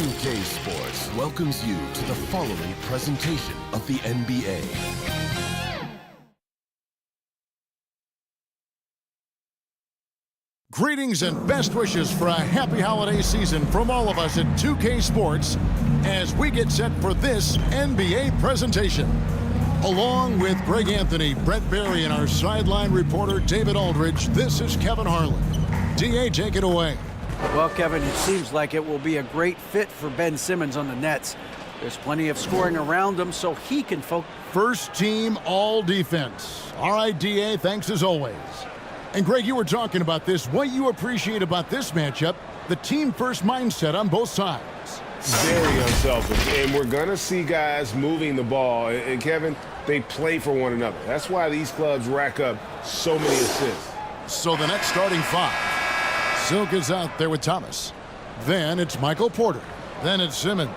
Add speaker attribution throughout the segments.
Speaker 1: 2K Sports welcomes you to the following presentation of the NBA.
Speaker 2: Greetings and best wishes for a happy holiday season from all of us at 2K Sports as we get set for this NBA presentation. Along with Greg Anthony, Brett Berry, and our sideline reporter David Aldridge, this is Kevin Harlan. DA, take it away.
Speaker 3: Well, Kevin, it seems like it will be a great fit for Ben Simmons on the Nets. There's plenty of scoring around him, so he can focus.
Speaker 2: First team all defense. All right, DA, thanks as always. And Greg, you were talking about this. What you appreciate about this matchup, the team-first mindset on both sides.
Speaker 4: Very unselfish, and we're going to see guys moving the ball. And Kevin, they play for one another. That's why these clubs rack up so many assists.
Speaker 2: So the Nets starting five. Silk is out there with Thomas. Then it's Michael Porter. Then it's Simmons.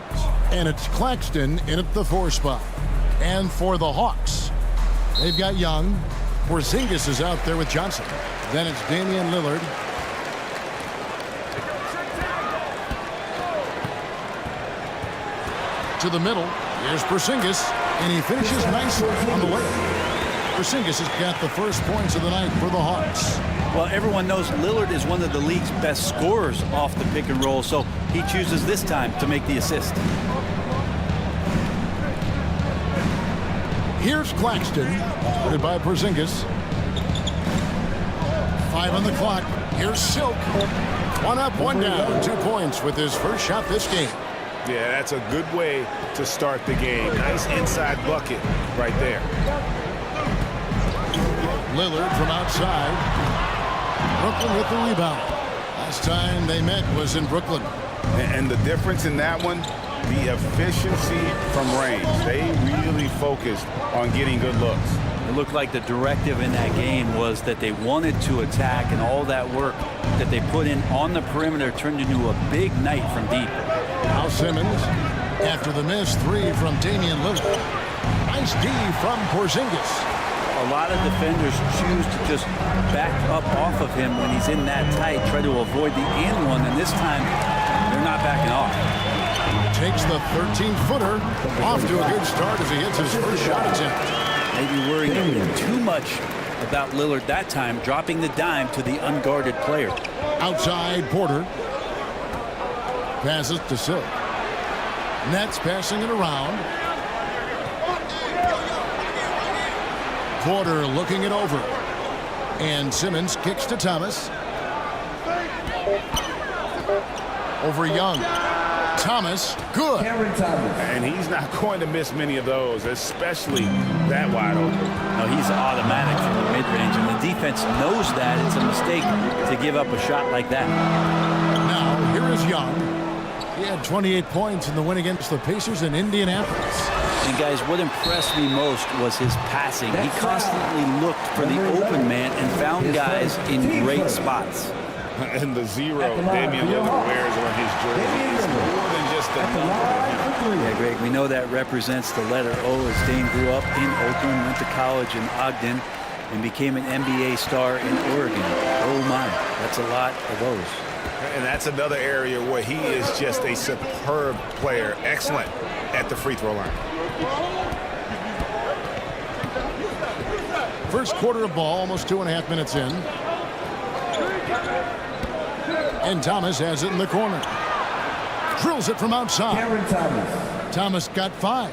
Speaker 2: And it's Claxton in at the 4 spot. And for the Hawks, they've got Young. Porzingis is out there with Johnson. Then it's Damian Lillard. To the middle. Here's Porzingis. And he finishes nicely on the way. Porzingis has got the first points of the night for the Hawks.
Speaker 3: Well, everyone knows Lillard is one of the league's best scorers off the pick and roll, so he chooses this time to make the assist.
Speaker 2: Here's Claxton, supported by Porzingis. 5 on the clock. Here's Silk. 1 up, 1 down. 2 points with his first shot this game.
Speaker 4: Yeah, that's a good way to start the game. Nice inside bucket right there.
Speaker 2: Lillard from outside. Brooklyn with the rebound. Last time they met was in Brooklyn.
Speaker 4: And the difference in that one, the efficiency from range. They really focused on getting good looks.
Speaker 3: It looked like the directive in that game was that they wanted to attack, and all that work that they put in on the perimeter turned into a big night from deep.
Speaker 2: Now Simmons, after the miss, 3 from Damian Lillard. Nice D from Porzingis.
Speaker 3: A lot of defenders choose to just back up off of him when he's in that tight, try to avoid the and one, and this time they're not backing off.
Speaker 2: Takes the 13-footer off to a good start as he hits his first shot attempt.
Speaker 3: Maybe worrying a little too much about Lillard that time, dropping the dime to the unguarded player.
Speaker 2: Outside, Porter. Passes to Silk. Nets passing it around. Porter looking it over. And Simmons kicks to Thomas. Over Young. Thomas, good.
Speaker 4: And he's not going to miss many of those, especially that wide open.
Speaker 3: No, he's automatic from the mid-range, and the defense knows that. It's a mistake to give up a shot like that.
Speaker 2: Now, here is Young. He had 28 points in the win against the Pacers in Indianapolis.
Speaker 3: And guys, what impressed me most was his passing. He constantly looked for the open man and found guys in great spots.
Speaker 4: And the 0 Damian Lillard wears on his jersey is more than just a number.
Speaker 3: Yeah, Greg, we know that represents the letter O, as Dame grew up in Oakland, went to college in Ogden, and became an NBA star in Oregon. Oh my, that's a lot of those.
Speaker 4: And that's another area where he is just a superb player, excellent at the free throw line.
Speaker 2: First quarter of ball, almost 2.5 minutes in. And Thomas has it in the corner. Drills it from outside. Thomas got 5.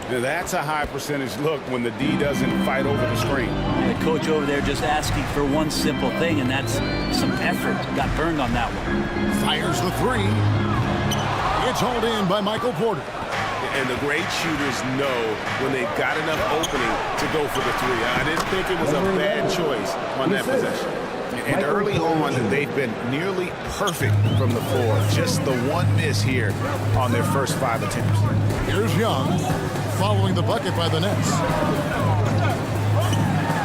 Speaker 4: That's a high percentage look when the D doesn't fight over the screen.
Speaker 3: The coach over there just asking for one simple thing, and that's some effort. Got burned on that one.
Speaker 2: Fires the 3. It's hauled in by Michael Porter.
Speaker 4: And the great shooters know when they've got enough opening to go for the 3. I didn't think it was a bad choice on that possession. And early on, they've been nearly perfect from the floor. Just the one miss here on their first 5 attempts.
Speaker 2: Here's Young, following the bucket by the Nets.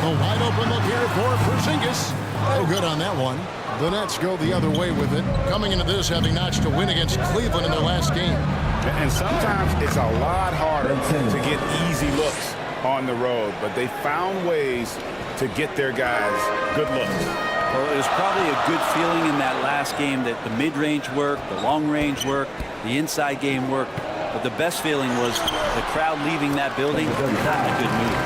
Speaker 2: The wide open look here for Porzingis. No good on that one. The Nets go the other way with it, coming into this having notched a win against Cleveland in their last game.
Speaker 4: And sometimes it's a lot harder to get easy looks on the road, but they found ways to get their guys good looks.
Speaker 3: Well, it was probably a good feeling in that last game that the mid-range worked, the long-range worked, the inside game worked. But the best feeling was the crowd leaving that building in a good mood.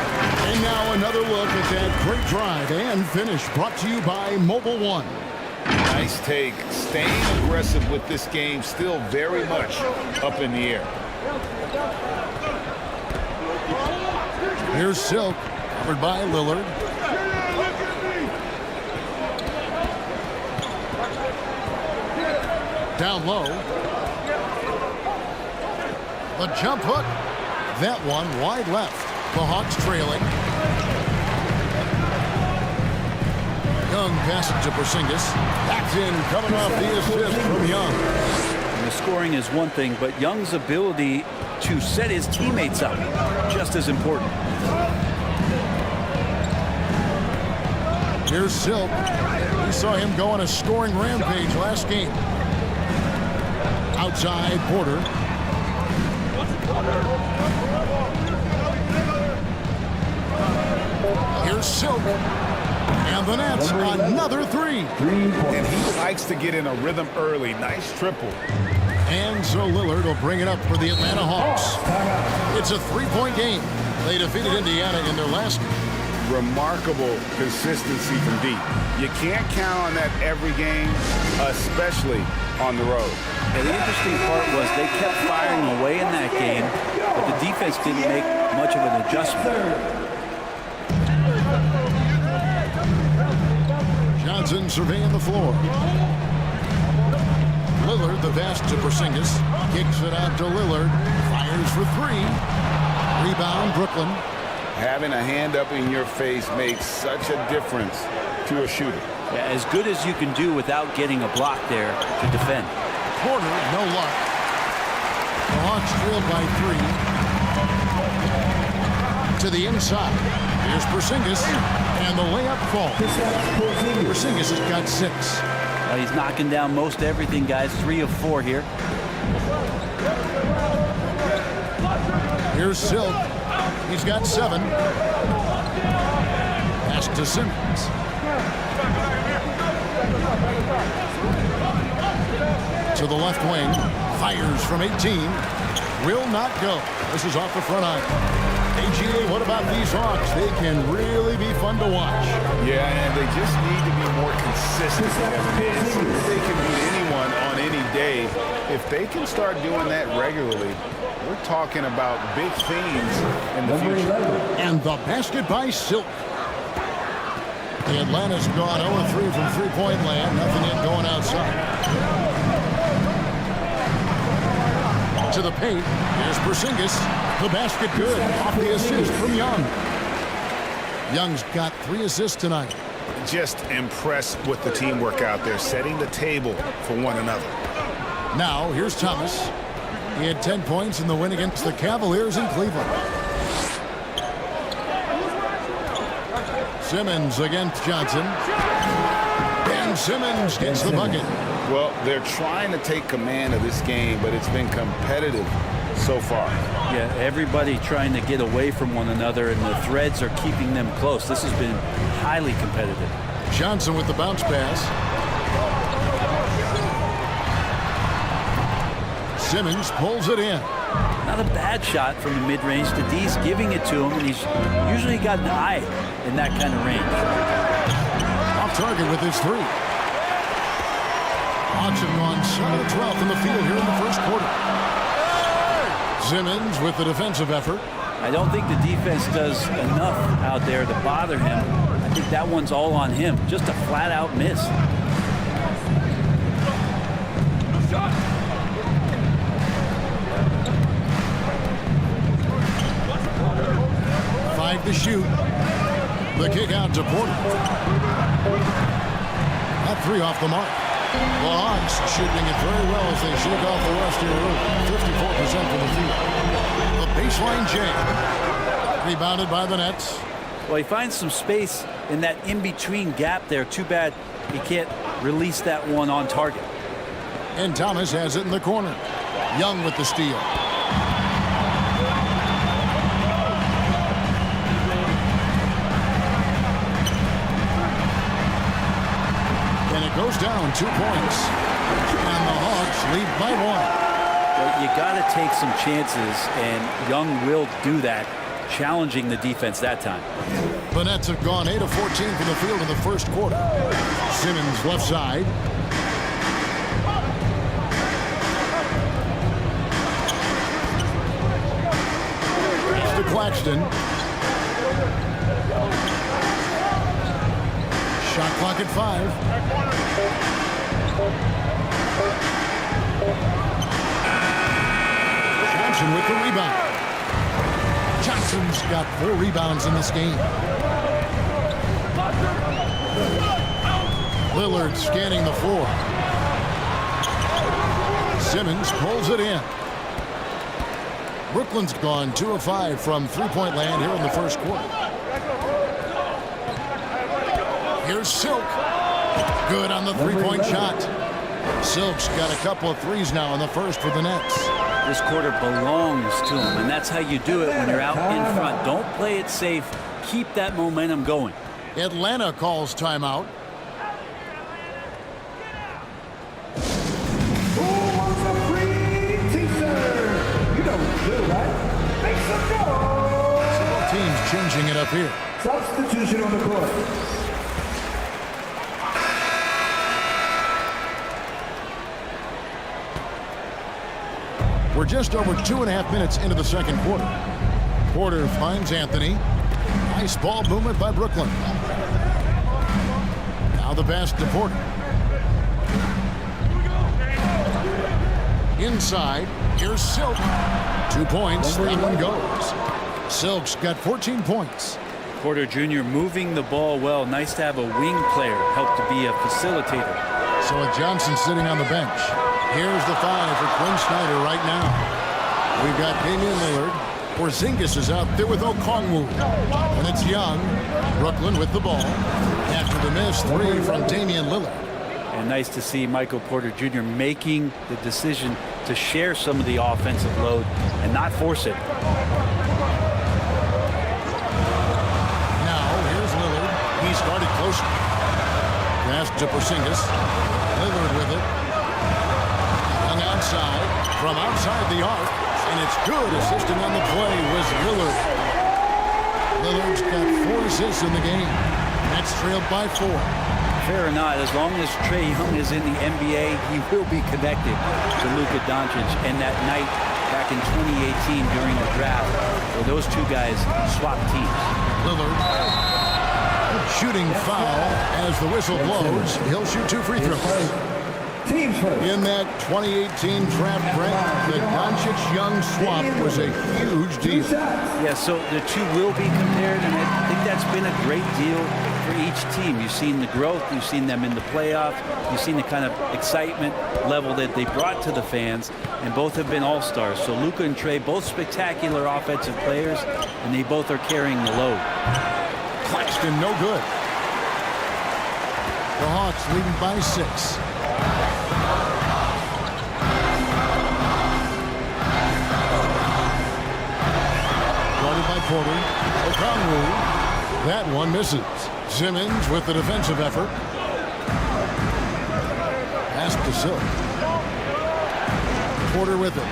Speaker 2: And now another look at that great drive and finish brought to you by Mobile One.
Speaker 4: Nice take. Staying aggressive with this game, still very much up in the air.
Speaker 2: Here's Silk, covered by Lillard. Down low. The jump hook. That one wide left. The Hawks trailing. Young passes to Porzingis. That's in, coming off the assist from Young.
Speaker 3: And the scoring is one thing, but Young's ability to set his teammates up just as important.
Speaker 2: Here's Silk. We saw him go on a scoring rampage last game. Outside Porter. Here's Silk. And the Nets, another three.
Speaker 4: And he likes to get in a rhythm early. Nice triple.
Speaker 2: And so Lillard will bring it up for the Atlanta Hawks. It's a three-point game. They defeated Indiana in their last game.
Speaker 4: Remarkable consistency from deep. You can't count on that every game, especially on the road.
Speaker 3: And the interesting part was they kept firing away in that game, but the defense didn't make much of an adjustment.
Speaker 2: Johnson surveying the floor. Lillard, the pass to Porzingis. Kicks it out to Lillard. Fires for three. Rebound, Brooklyn.
Speaker 4: Having a hand up in your face makes such a difference to a shooter.
Speaker 3: Yeah, as good as you can do without getting a block there to defend.
Speaker 2: Porter, no luck. The Hawks trailed by three. To the inside. Here's Porzingis. And the layup falls. Porzingis has got 6.
Speaker 3: He's knocking down most everything, guys. 3 of 4 here.
Speaker 2: Here's Silk. He's got 7. Pass to Simmons. To the left wing. Fires from 18. Will not go. This is off the front eye. AGA, what about these Hawks? They can really be fun to watch.
Speaker 4: Yeah, and they just need to be more consistent. They can beat anyone on any day. If they can start doing that regularly, we're talking about big things in the future.
Speaker 2: And the basket by Silk. The Atlanta's gone 0-3 from three-point land. Nothing yet going outside. To the paint. Here's Porzingis. The basket good. Off the assist from Young. Young's got 3 assists tonight.
Speaker 4: Just impressed with the teamwork out there, setting the table for one another.
Speaker 2: Now, here's Thomas. He had 10 points in the win against the Cavaliers in Cleveland. Simmons against Johnson. Ben Simmons gets the bucket.
Speaker 4: Well, they're trying to take command of this game, but it's been competitive so far.
Speaker 3: Yeah, everybody trying to get away from one another, and the threads are keeping them close. This has been highly competitive.
Speaker 2: Johnson with the bounce pass. Simmons pulls it in.
Speaker 3: Not a bad shot from the mid-range. D's giving it to him, and he's usually got an eye in that kind of range.
Speaker 2: Off target with his 3. Hawks have gone 7 of 12 from the field here in the first quarter. Simmons with the defensive effort.
Speaker 3: I don't think the defense does enough out there to bother him. I think that one's all on him. Just a flat-out miss.
Speaker 2: Five to shoot. The kick out to Porter. That 3 off the mark. The Hawks shooting it very well as they shake off the rest here. 54% from the field. The baseline jam. Rebounded by the Nets.
Speaker 3: Well, he finds some space in that in-between gap there. Too bad he can't release that one on target.
Speaker 2: And Thomas has it in the corner. Young with the steal. And it goes down 2 points. And the Hawks lead by 1.
Speaker 3: Well, you got to take some chances, and Young will do that, challenging the defense that time.
Speaker 2: The Nets have gone 8 of 14 from the field in the first quarter. Simmons left side. It's to Claxton. Shot clock at 5. Johnson with the rebound. Johnson's got 4 rebounds in this game. Lillard scanning the floor. Simmons pulls it in. Brooklyn's gone 2 of 5 from three-point land here in the first quarter. Here's Silk. Good on the three-point shot. Silk's got a couple of threes now in the first for the Nets.
Speaker 3: This quarter belongs to him, and that's how you do it when you're out in front. Don't play it safe. Keep that momentum going.
Speaker 2: Atlanta calls timeout.
Speaker 5: Who wants a free t-shirt? You know what to do, right? Make some noise!
Speaker 2: Several teams changing it up here.
Speaker 5: Substitution on the court.
Speaker 2: We're just over 2.5 minutes into the second quarter. Porter finds Anthony. Nice ball movement by Brooklyn. Now the pass to Porter. Inside, here's Silk. 2 points, that one goes. Silk's got 14 points.
Speaker 3: Porter Jr. moving the ball well. Nice to have a wing player help to be a facilitator.
Speaker 2: So with Johnson sitting on the bench. Here's the 5 for Quinn Snyder right now. We've got Damian Lillard. Porzingis is out there with Okongwu. And it's Young. Brooklyn with the ball. After the miss, 3 from Damian Lillard.
Speaker 3: And nice to see Michael Porter Jr. making the decision to share some of the offensive load and not force it.
Speaker 2: Now, here's Lillard. He started close. Pass to Porzingis. Lillard with it. Young outside. From outside the arc. And it's good. Assisting on the play was Lillard. Lillard's got 4 assists in the game. That's trailed by 4.
Speaker 3: Fair or not, as long as Trae Young is in the NBA, he will be connected to Luka Doncic. And that night back in 2018 during the draft, where those two guys swapped teams.
Speaker 2: Lillard shooting foul as the whistle blows. He'll shoot 2 free throws.
Speaker 5: Teams first.
Speaker 2: In that 2018 draft, Brent, the Doncic-Young swap was a huge deal.
Speaker 3: Yeah, so the two will be compared, and I think that's been a great deal for each team. You've seen the growth, you've seen them in the playoffs, you've seen the kind of excitement level that they brought to the fans, and both have been all-stars. So Luka and Trae, both spectacular offensive players, and they both are carrying the load.
Speaker 2: Claxton, no good. The Hawks leading by 6. Guarded by Porter. Okongwu. That one misses. Simmons with the defensive effort. Pass to Silk. Porter with it.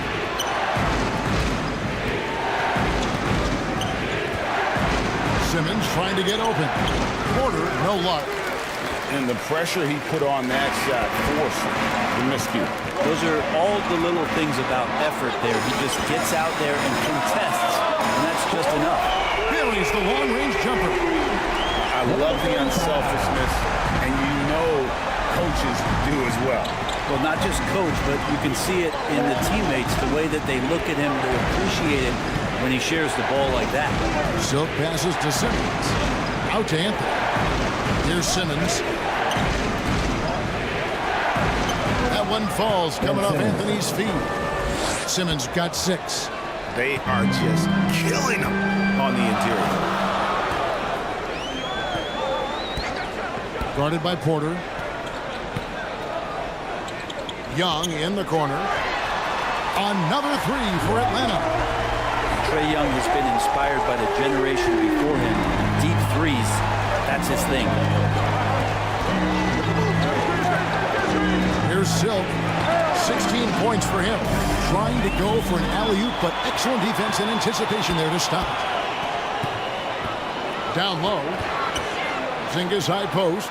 Speaker 2: Simmons trying to get open. Porter, no luck.
Speaker 4: And the pressure he put on that shot forced the miscue.
Speaker 3: Those are all the little things about effort there. He just gets out there and contests, and that's just enough.
Speaker 2: Buries the long-range jumper.
Speaker 4: I love the unselfishness, and you know coaches do as well.
Speaker 3: Well, not just coach, but you can see it in the teammates, the way that they look at him, they appreciate it when he shares the ball like that.
Speaker 2: Silk passes to Simmons. Out to Anthony. Here's Simmons. That one falls coming off Anthony's feet. Simmons got 6.
Speaker 4: They are just killing him on the interior.
Speaker 2: Guarded by Porter. Young in the corner. Another 3 for Atlanta.
Speaker 3: Trae Young has been inspired by the generation before him. Deep threes, that's his thing.
Speaker 2: Here's Silk. 16 points for him. Trying to go for an alley-oop, but excellent defense and anticipation there to stop it. Down low. Zinga's high post.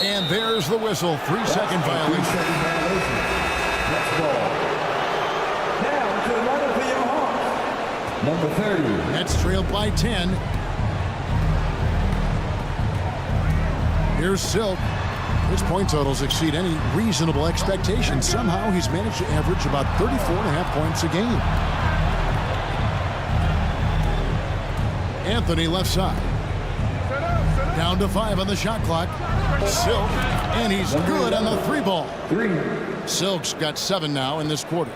Speaker 2: And there's the whistle. 3-second violation.
Speaker 5: Next ball. Down to the line for your Hawks. Number 30.
Speaker 2: Nets trailed by 10. Here's Silk. His point totals exceed any reasonable expectation. Somehow he's managed to average about 34.5 points a game. Anthony left side. Down to 5 on the shot clock. Silk, and he's good on the 3-ball. Silk's got 7 now in this quarter.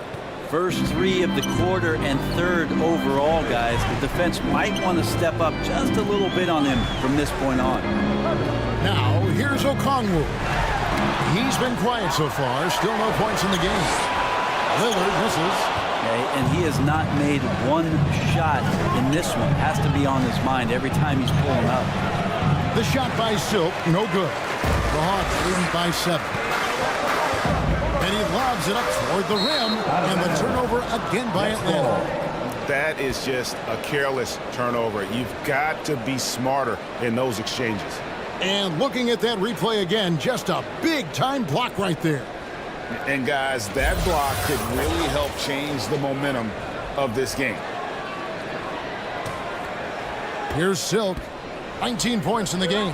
Speaker 3: First 3 of the quarter and 3rd overall, guys. The defense might want to step up just a little bit on him from this point on.
Speaker 2: Now, here's Okongwu. He's been quiet so far. Still no points in the game. Lillard misses.
Speaker 3: Okay, and he has not made one shot in this one. Has to be on his mind every time he's pulling up.
Speaker 2: The shot by Silk, no good. The Hawks leading by 7. And he lobs it up toward the rim, and the turnover again by Atlanta.
Speaker 4: That is just a careless turnover. You've got to be smarter in those exchanges.
Speaker 2: And looking at that replay again, just a big-time block right there.
Speaker 4: And guys, that block could really help change the momentum of this game.
Speaker 2: Here's Silk. 19 points in the game.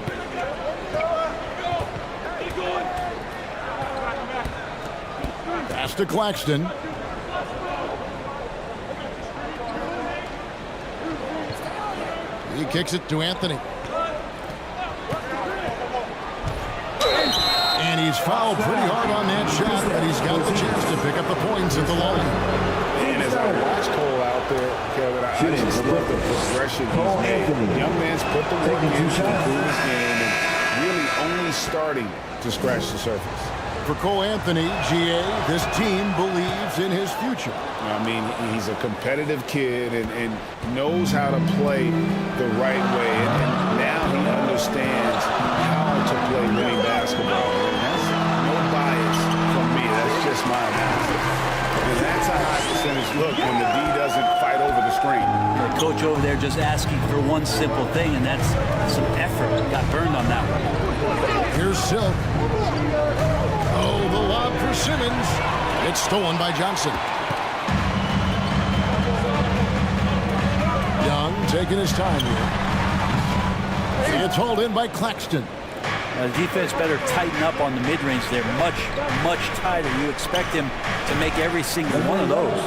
Speaker 2: Pass to Claxton. He kicks it to Anthony. And he's fouled pretty hard on that shot, but he's got the chance to pick up the points at the line.
Speaker 4: And as I watch Cole out there, Kevin, I just love the progression he's made. Young man's put the work in to improve his game and really only starting to scratch the surface.
Speaker 2: For Cole Anthony, GA, this team believes in his future.
Speaker 4: I mean, he's a competitive kid and knows how to play the right way. And now he understands how to play winning basketball. And that's no bias from me. That's just my analysis. And that's a high percentage look when the D doesn't fight over the screen.
Speaker 3: The coach over there just asking for one simple thing, and that's some effort. Got burned on that one.
Speaker 2: Here's Silk. Oh, the lob for Simmons. It's stolen by Johnson. Young taking his time here. It's hauled in by Claxton.
Speaker 3: The defense better tighten up on the mid-range there. Much, much tighter. You expect him to make every single one of those.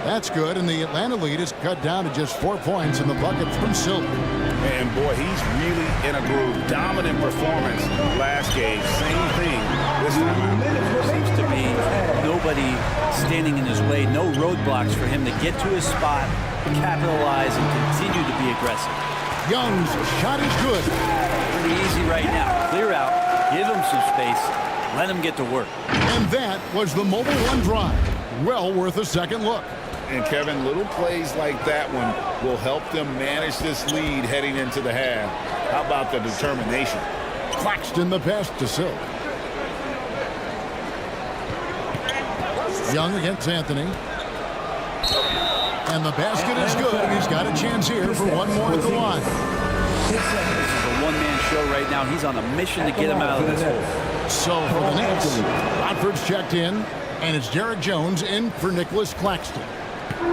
Speaker 2: That's good, and the Atlanta lead is cut down to just 4 points in the bucket from Silk.
Speaker 4: And boy, he's really in a groove. Dominant performance last game. Same thing this time.
Speaker 3: Seems to be nobody standing in his way. No roadblocks for him to get to his spot, capitalize, and continue to be aggressive.
Speaker 2: Young's shot is good.
Speaker 3: Pretty easy right now. Clear out, give him some space, let him get to work.
Speaker 2: And that was the Mobile One drive. Well worth a second look.
Speaker 4: And Kevin, little plays like that one will help them manage this lead heading into the half. How about the determination?
Speaker 2: Claxton the pass to Silk. Young against Anthony. And the basket is good. He's got a chance here for one more at the line.
Speaker 3: This is a one-man show right now. He's on a mission to get him out of this hole.
Speaker 2: So for the Nets, Rodford's checked in, and it's Derek Jones in for Nicholas Claxton.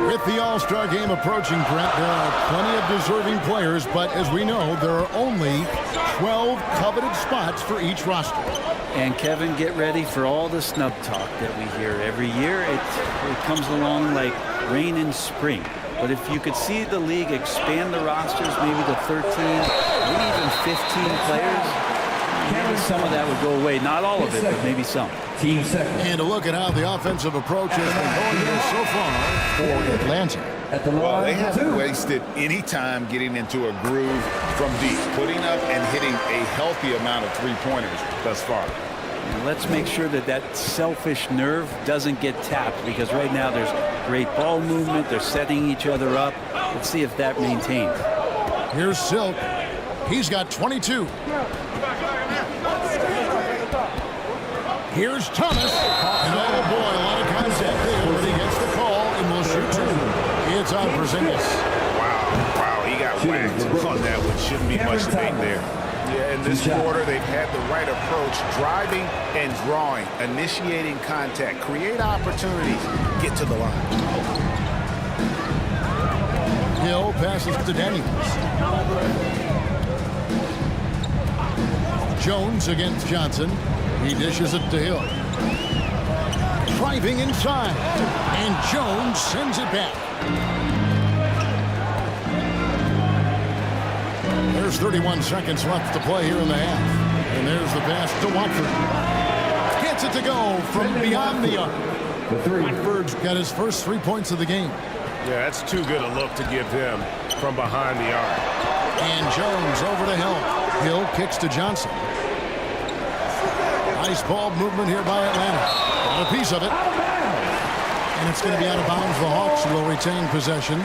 Speaker 2: With the All-Star game approaching, Brent, there are plenty of deserving players, but as we know, there are only 12 coveted spots for each roster.
Speaker 3: And Kevin, get ready for all the snub talk that we hear every year. It comes along like rain in spring. But if you could see the league expand the rosters maybe to 13, maybe even 15 players, maybe some of that would go away. Not all of it, but maybe some.
Speaker 5: Team second.
Speaker 2: And to look at how the offensive approach has been going here so far for Atlanta.
Speaker 5: At the
Speaker 4: Well,
Speaker 5: line
Speaker 4: they
Speaker 5: for
Speaker 4: haven't
Speaker 5: 2.
Speaker 4: wasted any time getting into a groove from deep, putting up and hitting a healthy amount of three-pointers thus far.
Speaker 3: And let's make sure that that selfish nerve doesn't get tapped, because right now there's great ball movement. They're setting each other up. Let's see if that maintains.
Speaker 2: Here's Silk. He's got 22. Here's Thomas. And oh boy, a lot of contact there, but he gets the call and will shoot two. It's on Porzingis.
Speaker 4: Wow, he got whacked on that one. Shouldn't be much debate there. Yeah, in this quarter, they've had the right approach, driving and drawing, initiating contact, create opportunities, get to the line.
Speaker 2: Hill passes to Daniels. Jones against Johnson. He dishes it to Hill. Driving inside. And Jones sends it back. There's 31 seconds left to play here in the half. And there's the pass to Watford. Gets it to go from beyond the arc. Watford's got his first 3 points of the game.
Speaker 4: Yeah, that's too good a look to give him from behind the arc.
Speaker 2: And Jones over to Hill. Hill kicks to Johnson. Nice ball movement here by Atlanta. Got a piece of it. And it's going to be out of bounds. The Hawks will retain possession.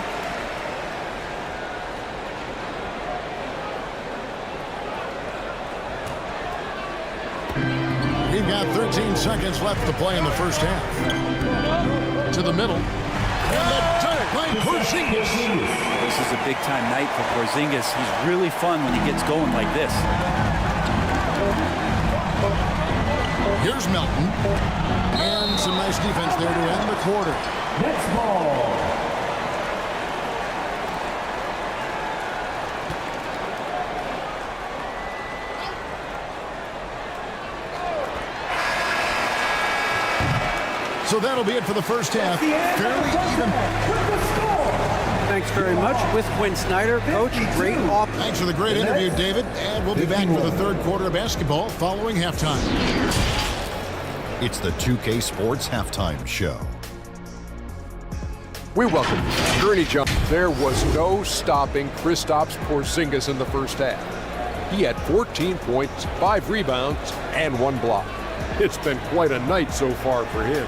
Speaker 2: We've got 13 seconds left to play in the first half. To the middle. And the dunk by Porzingis.
Speaker 3: This is a big-time night for Porzingis. He's really fun when he gets going like this.
Speaker 2: Here's Melton. And some nice defense there to end the quarter.
Speaker 5: Next ball.
Speaker 2: So that'll be it for the first half. Fairly even.
Speaker 6: Thanks very much. With Quinn Snyder, coach, great off.
Speaker 2: Thanks for the great interview, David. And we'll be back for the third quarter of basketball following halftime.
Speaker 7: It's the 2K Sports Halftime Show.
Speaker 8: We welcome Gurney Johnson. There was no stopping Kristaps Porzingis in the first half. He had 14 points, 5 rebounds, and 1 block. It's been quite a night so far for him.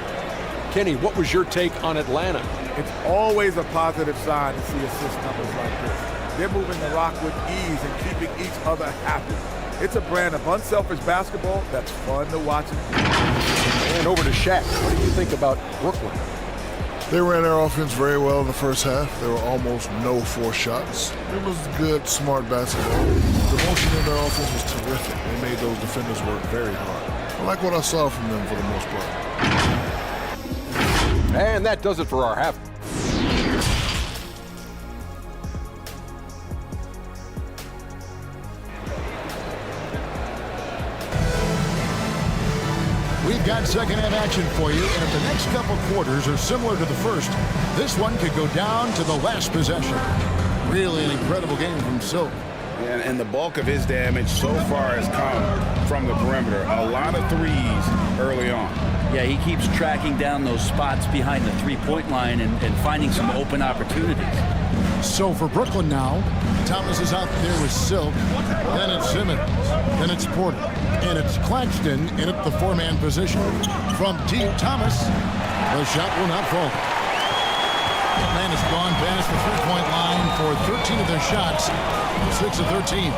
Speaker 8: Kenny, what was your take on Atlanta?
Speaker 9: It's always a positive sign to see assist numbers like this. They're moving the rock with ease and keeping each other happy. It's a brand of unselfish basketball that's fun to watch.
Speaker 8: And over to Shaq. What do you think about Brooklyn?
Speaker 10: They ran their offense very well in the first half. There were almost no forced shots. It was good, smart basketball. The motion in their offense was terrific. They made those defenders work very hard. I like what I saw from them for the most part.
Speaker 8: And that does it for our half.
Speaker 2: We've got second half action for you, and if the next couple quarters are similar to the first, this one could go down to the last possession. Really an incredible game from Silk.
Speaker 4: And the bulk of his damage so far has come from the perimeter. A lot of threes early on.
Speaker 3: Yeah, he keeps tracking down those spots behind the three-point line and finding some open opportunities.
Speaker 2: So for Brooklyn now, Thomas is out there with Silk, then it's Simmons, then it's Porter, and it's Claxton in at the four-man position. From deep, Thomas, the shot will not fall. Man has gone past the three-point line for 13 of their shots, 6 of 13.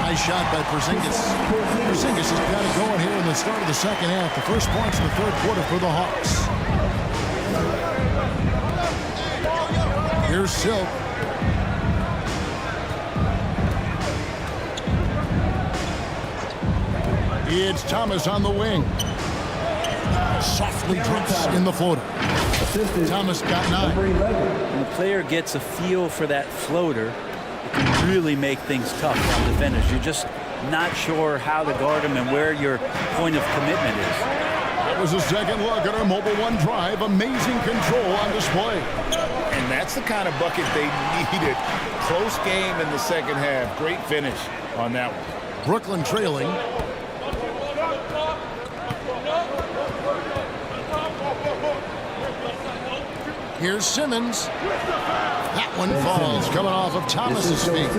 Speaker 2: Nice shot by Porzingis. Porzingis has got it going here in the start of the second half. The first points in the third quarter for the Hawks. Here's Silk. It's Thomas on the wing. Softly drips in the floater. Thomas got 9.
Speaker 3: When the player gets a feel for that floater, it can really make things tough on defenders. You're just not sure how to guard them and where your point of commitment is.
Speaker 2: That was a second look at our Mobile One drive. Amazing control on display.
Speaker 4: And that's the kind of bucket they needed. Close game in the second half. Great finish on that one.
Speaker 2: Brooklyn trailing. Here's Simmons. That one falls, coming off of Thomas's feet.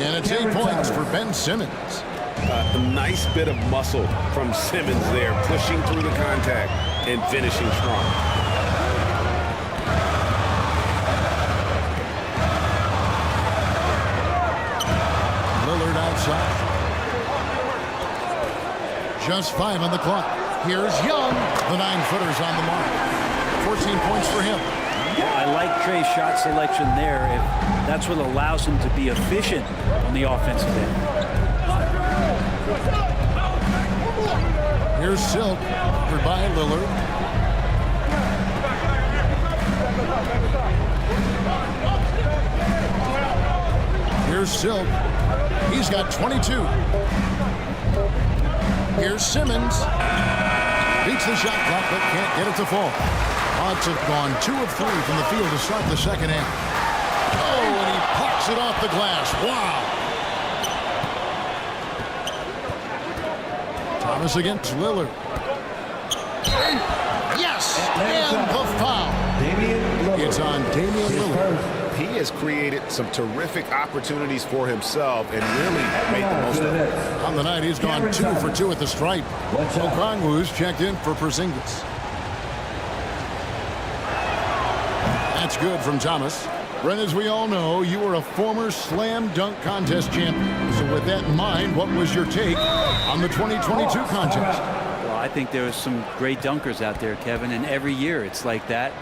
Speaker 2: And it's 8 points for Ben Simmons.
Speaker 4: A nice bit of muscle from Simmons there, pushing through the contact and finishing strong.
Speaker 2: Lillard outside. Just 5 on the clock. Here's Young. The 9-footer's on the mark. 14 points for him.
Speaker 3: I like Trey's shot selection there. If that's what allows him to be efficient on the offensive end.
Speaker 2: Here's Silk. Covered by Lillard. Here's Silk. He's got 22. Here's Simmons. Beats the shot clock, but can't get it to fall. Hawks have gone 2 of 3 from the field to start the second half. Oh, and he pops it off the glass. Wow. Thomas against Lillard. Yes, and the foul. It's on Damian Lillard.
Speaker 4: He has created some terrific opportunities for himself and really made the most of it.
Speaker 2: On the night, he's gone 2 for 2 at the stripe. Okongwu's checked in for Porzingis. That's good from Thomas. Brent, as we all know, you were a former slam dunk contest champion. So with that in mind, what was your take on the 2022 contest?
Speaker 3: Well, I think there was some great dunkers out there, Kevin, and every year it's like that.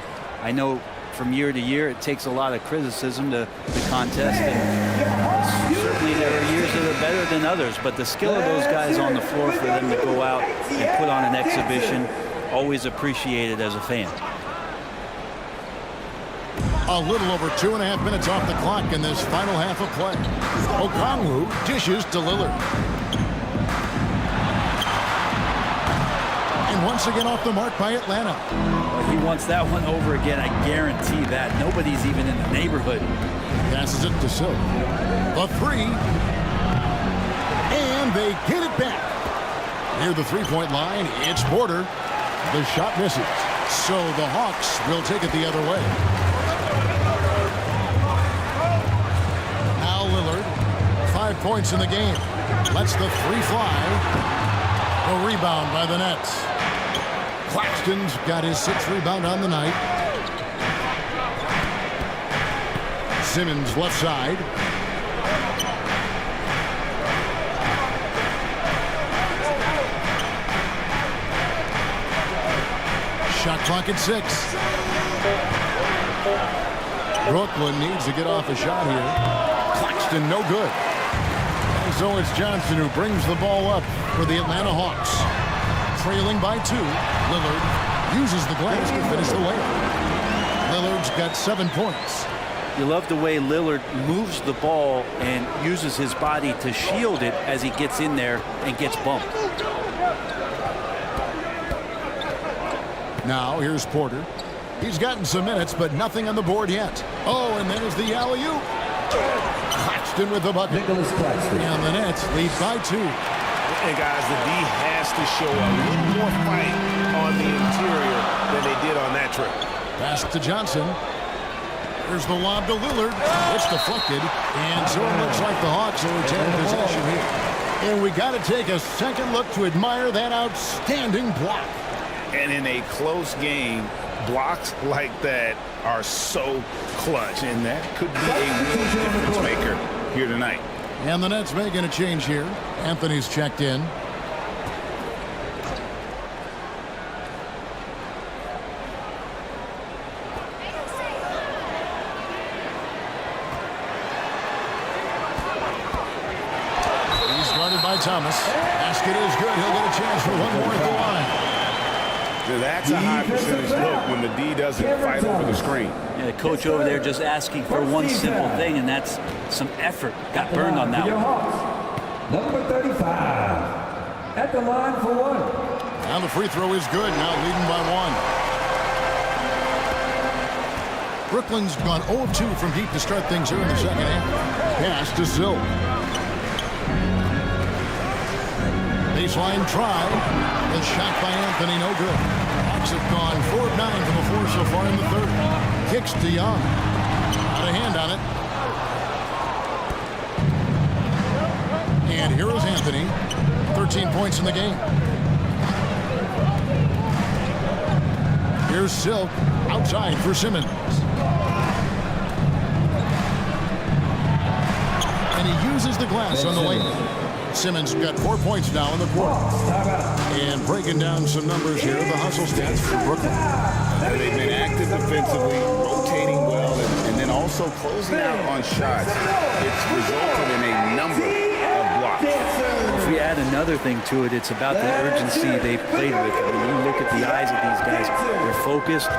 Speaker 3: I know from year to year it takes a lot of criticism to the contest, and certainly there are years that are better than others, but the skill of those guys on the floor for them to go out and put on an exhibition, always appreciated as a fan.
Speaker 2: A little over 2.5 minutes off the clock in this final half of play. Okongwu dishes to Lillard. And once again off the mark by Atlanta.
Speaker 3: Well, he wants that one over again, I guarantee that. Nobody's even in the neighborhood.
Speaker 2: Passes it to Silk. The 3. And they get it back. Near the three-point line, it's Porter. The shot misses. So the Hawks will take it the other way. Lillard, 5 points in the game. Lets the 3 fly. A rebound by the Nets. Claxton's got his 6th rebound on the night. Simmons left side. Shot clock at 6. Brooklyn needs to get off a shot here. Claxton, no good. And so it's Johnson who brings the ball up for the Atlanta Hawks. Trailing by 2. Lillard uses the glass to finish the layup. Lillard's got 7 points.
Speaker 3: You love the way Lillard moves the ball and uses his body to shield it as he gets in there and gets bumped.
Speaker 2: Now here's Porter. He's gotten some minutes, but nothing on the board yet. Oh, and there's the alley-oop. Claxton with the bucket. And the Nets lead by 2.
Speaker 4: And guys, the D has to show a little more fight on the interior than they did on that trip.
Speaker 2: Pass to Johnson. There's the lob to Lillard. It's deflected. And so it looks like the Hawks will retain possession here. And we got to take a second look to admire that outstanding block.
Speaker 4: And in a close game, blocks like that are so clutch, and that could be a real difference maker here tonight.
Speaker 2: And the Nets making a change here. Anthony's checked in. He's guarded by Thomas. Basket is good. He'll get a chance for one more at the line.
Speaker 4: So that's a high percentage look when the D doesn't fight over the screen.
Speaker 3: Yeah, the coach over there just asking for one simple thing, and that's some effort. Got burned on that one.
Speaker 5: Number 35 at the line for 1.
Speaker 2: Now the free throw is good. Now leading by 1. Brooklyn's gone 0 of 2 from deep to start things here in the second half. Pass to Silk. Baseline try. The shot by Anthony, no good. Hawks have gone 4 of 9 from the floor so far in the third. Kicks to Young. Out of hand on it. And here is Anthony. 13 points in the game. Here's Silk. Outside for Simmons. And he uses the glass on the layup. Simmons got 4 points now in the quarter. And breaking down some numbers here, the hustle stats for Brooklyn.
Speaker 4: They've been active defensively, rotating well, and then also closing out on shots. It's resulted in a number of blocks.
Speaker 3: If we add another thing to it, it's about the urgency they've played with. When you look at the eyes of these guys, they're focused,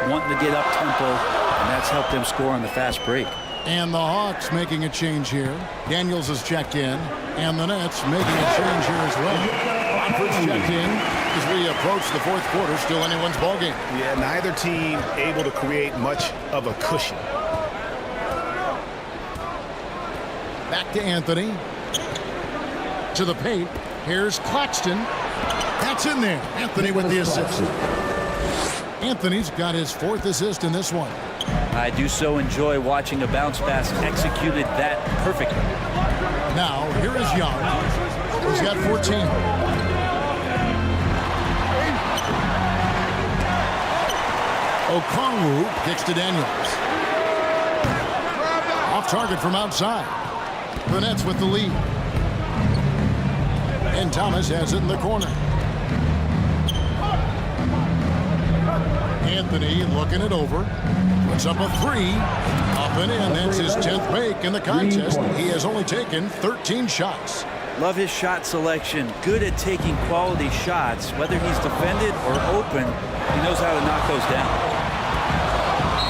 Speaker 3: wanting to get up tempo, and that's helped them score on the fast break.
Speaker 2: And the Hawks making a change here. Daniels has checked in, and the Nets making a change here as well. Rockford's checked in as we approach the fourth quarter. Still anyone's ballgame.
Speaker 4: Yeah, neither team able to create much of a cushion.
Speaker 2: Back to Anthony. To the paint. Here's Claxton. That's in there. Anthony with the assist. Anthony's got his 4th assist in this one.
Speaker 3: I do so enjoy watching a bounce pass executed that perfectly.
Speaker 2: Now, here is Young. He's got 14. Okongwu kicks to Daniels. Off target from outside. The Nets with the lead. And Thomas has it in the corner. Anthony looking it over. Puts up a 3. Up and in. That's his 10th make in the contest. He has only taken 13 shots.
Speaker 3: Love his shot selection. Good at taking quality shots. Whether he's defended or open, he knows how to knock those down.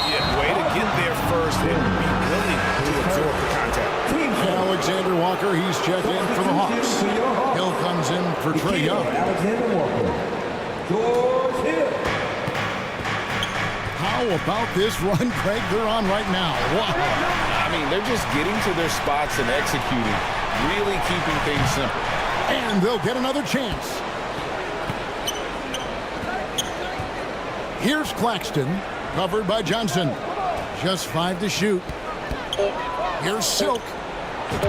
Speaker 4: Yeah, way to get there first and be willing to absorb the contact.
Speaker 2: Alexander Walker, he's checked in for the Hawks. Hill comes in for Trae Young.
Speaker 5: Alexander Walker. George Hill.
Speaker 2: How about this run, Craig, they're on right now? Wow.
Speaker 4: I mean, they're just getting to their spots and executing, really keeping things simple.
Speaker 2: And they'll get another chance. Here's Claxton, covered by Johnson. Just 5 to shoot. Here's Silk.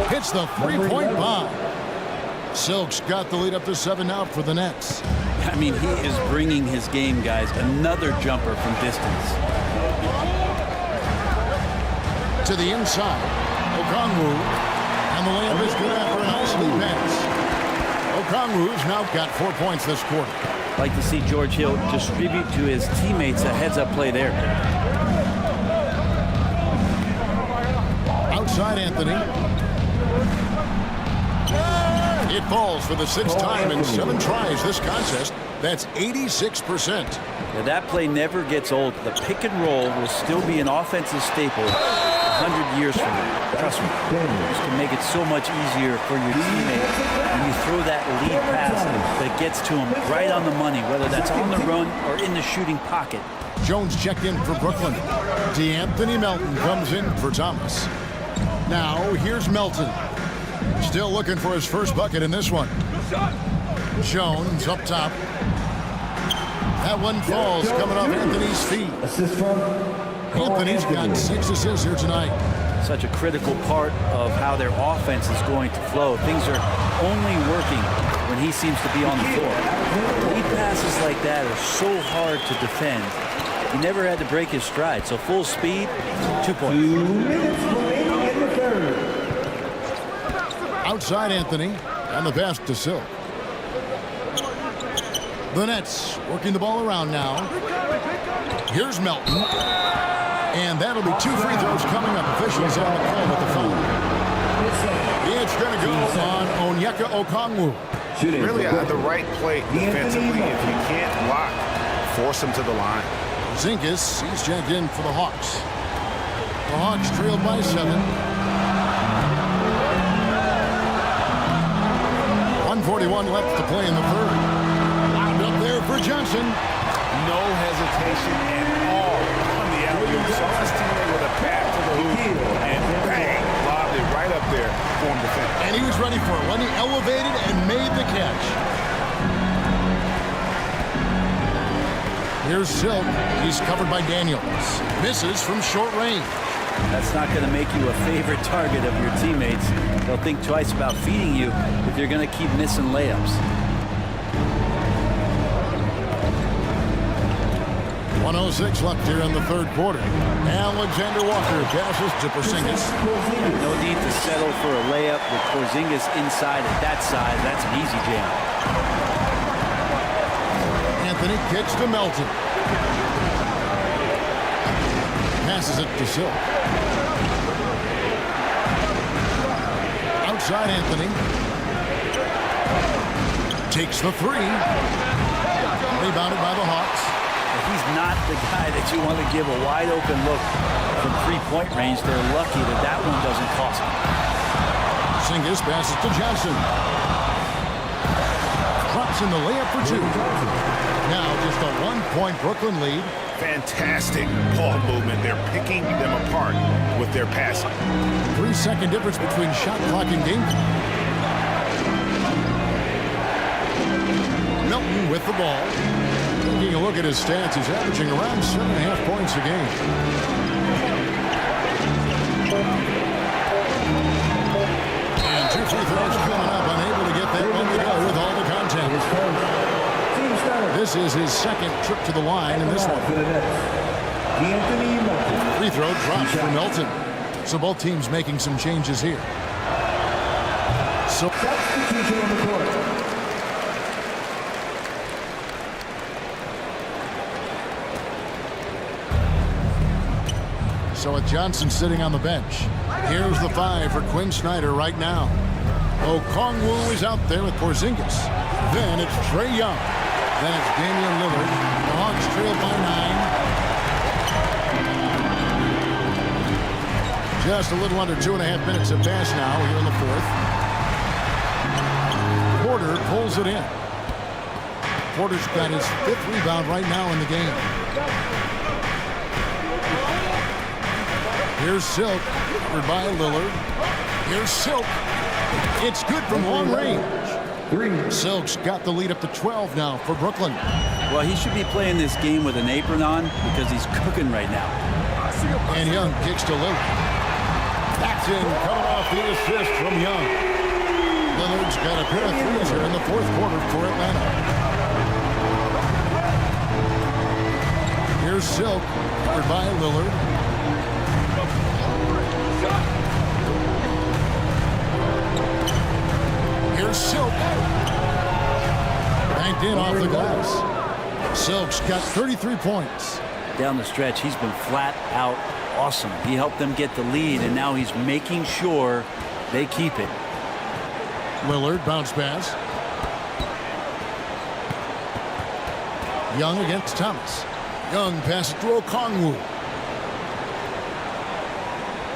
Speaker 2: Hits the 3-point bomb. Silk's got the lead up to 7 now for the Nets.
Speaker 3: I mean, he is bringing his game, guys. Another jumper from distance.
Speaker 2: To the inside. Okongwu. And the layup is good after a nicely pass. Okongwu's now got 4 points this quarter.
Speaker 3: Like to see George Hill distribute to his teammates a heads-up play there.
Speaker 2: Outside Anthony. It falls for the 6th time in 7 tries this contest. That's 86%.
Speaker 3: Yeah, that play never gets old. The pick and roll will still be an offensive staple 100 years from now. Trust me. This can make it so much easier for your teammate when you throw that lead pass that gets to him right on the money, whether that's on the run or in the shooting pocket.
Speaker 2: Jones checked in for Brooklyn. DeAnthony Melton comes in for Thomas. Now, here's Melton. Still looking for his first bucket in this one. Jones up top. That one falls coming off Anthony's feet.
Speaker 5: Assist from
Speaker 2: Anthony's got 6 assists here tonight.
Speaker 3: Such a critical part of how their offense is going to flow. Things are only working when he seems to be on the floor. Lead passes like that are so hard to defend. He never had to break his stride. So full speed, 2 points.
Speaker 5: 2 minutes remaining in the third.
Speaker 2: Outside Anthony, and the pass to Silk. The Nets working the ball around now. Here's Melton. And that'll be 2 free throws coming up. Officials on the call with the foul. It's going to go on Onyeka Okongwu.
Speaker 4: Really the right play defensively. If you can't block, force him to the line.
Speaker 2: Zinkas, he's checked in for the Hawks. The Hawks trailed by 7. 1:41 left to play in the third. Lobbed up there for Johnson.
Speaker 4: No hesitation at all on the alley-oop. Saw his teammate with a pass to the hoop, and bang, lobbed it right up there for him to finish.
Speaker 2: And he was ready for it when he elevated and made the catch. Here's Silk. He's covered by Daniels. Misses from short range.
Speaker 3: That's not going to make you a favorite target of your teammates. They'll think twice about feeding you if you're going to keep missing layups.
Speaker 2: 1:06 left here in the third quarter. Alexander Walker passes to Porzingis.
Speaker 3: No need to settle for a layup with Porzingis inside at that size. That's an easy jam.
Speaker 2: Anthony kicks to Melton. Passes it to Silk. Outside Anthony. Takes the three. Rebounded by the Hawks.
Speaker 3: He's not the guy that you want to give a wide open look from three-point range. They're lucky that that one doesn't cost them.
Speaker 2: Porzingis passes to Johnson. Drops in the layup for two. Now just a 1-point Brooklyn lead.
Speaker 4: Fantastic ball movement. They're picking them apart with their passing.
Speaker 2: 3-second difference between shot clock and game clock. Melton with the ball. Taking a look at his stats, he's averaging around 7.5 points a game. And 2 free throws coming up, unable to get that one to go with all the contact. This is his second trip to the line in this one. Free throw drops for Melton. So both teams making some changes here. So
Speaker 5: Substitution on the court.
Speaker 2: So with Johnson sitting on the bench, here's the 5 for Quinn Snyder right now. Okongwu is out there with Porzingis. Then it's Trae Young. Then it's Damian Lillard. The Hawks trail by 9. Just a little under 2.5 minutes have passed now here in the fourth. Porter pulls it in. Porter's got his 5th rebound right now in the game. Here's Silk, covered by Lillard. Here's Silk. It's good from long range. Silk's got the lead up to 12 now for Brooklyn.
Speaker 3: Well, he should be playing this game with an apron on because he's cooking right now.
Speaker 2: And Young kicks to Lillard. That's in, coming off the assist from Young. Lillard's got a pair of threes here in the fourth quarter for Atlanta. Here's Silk, covered by Lillard. Here's Silk. Banked in off the glass. Silk's got 33 points.
Speaker 3: Down the stretch, he's been flat out awesome. He helped them get the lead, and now he's making sure they keep it.
Speaker 2: Lillard, bounce pass. Young against Thomas. Young passes to Okongwu.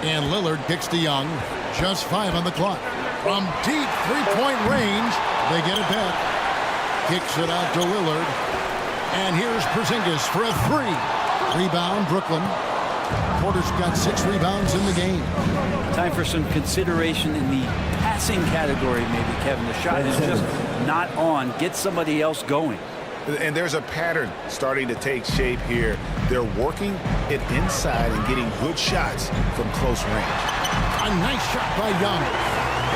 Speaker 2: And Lillard kicks to Young. Just 5 on the clock. From deep three-point range, they get it back. Kicks it out to Lillard. And here's Porzingis for a 3. Rebound, Brooklyn. Porter's got 6 rebounds in the game.
Speaker 3: Time for some consideration in the passing category, maybe, Kevin. The shot is just not on. Get somebody else going.
Speaker 4: And there's a pattern starting to take shape here. They're working it inside and getting good shots from close range.
Speaker 2: A nice shot by Young.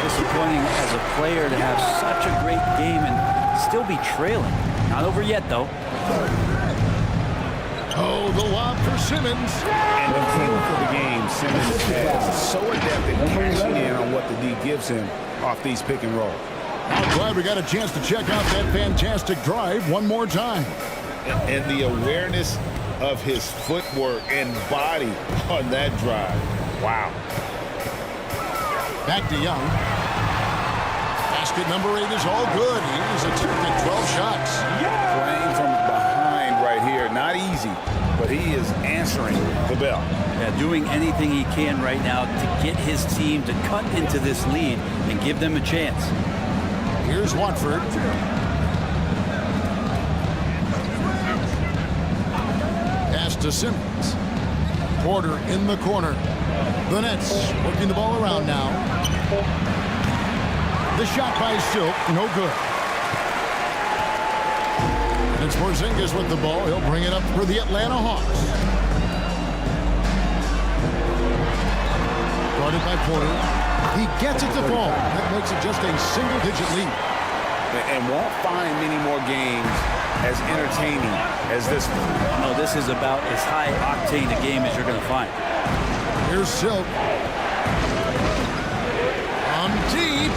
Speaker 3: Disappointing as a player to have such a great game and still be trailing. Not over yet, though.
Speaker 2: Oh, the lob for Simmons.
Speaker 4: And the feel for the game, Simmons is so adept at cashing in on what the D gives him off these pick and roll.
Speaker 2: I'm glad we got a chance to check out that fantastic drive one more time.
Speaker 4: And the awareness of his footwork and body on that drive. Wow.
Speaker 2: Back to Young. Basket number 8 is all good. He's attempted 12 shots.
Speaker 4: Playing from behind right here. Not easy, but he is answering the bell.
Speaker 3: Yeah, doing anything he can right now to get his team to cut into this lead and give them a chance.
Speaker 2: Here's Watford. Pass to Simmons. Porter in the corner. The Nets working the ball around now. The shot by Silk, no good. And it's Porzingis with the ball. He'll bring it up for the Atlanta Hawks. Guarded by Porter. He gets it to fall. That makes it just a single-digit lead.
Speaker 4: And won't find many more games as entertaining as this one.
Speaker 3: No, this is about as high octane a game as you're going to find.
Speaker 2: Here's Silk. On deep.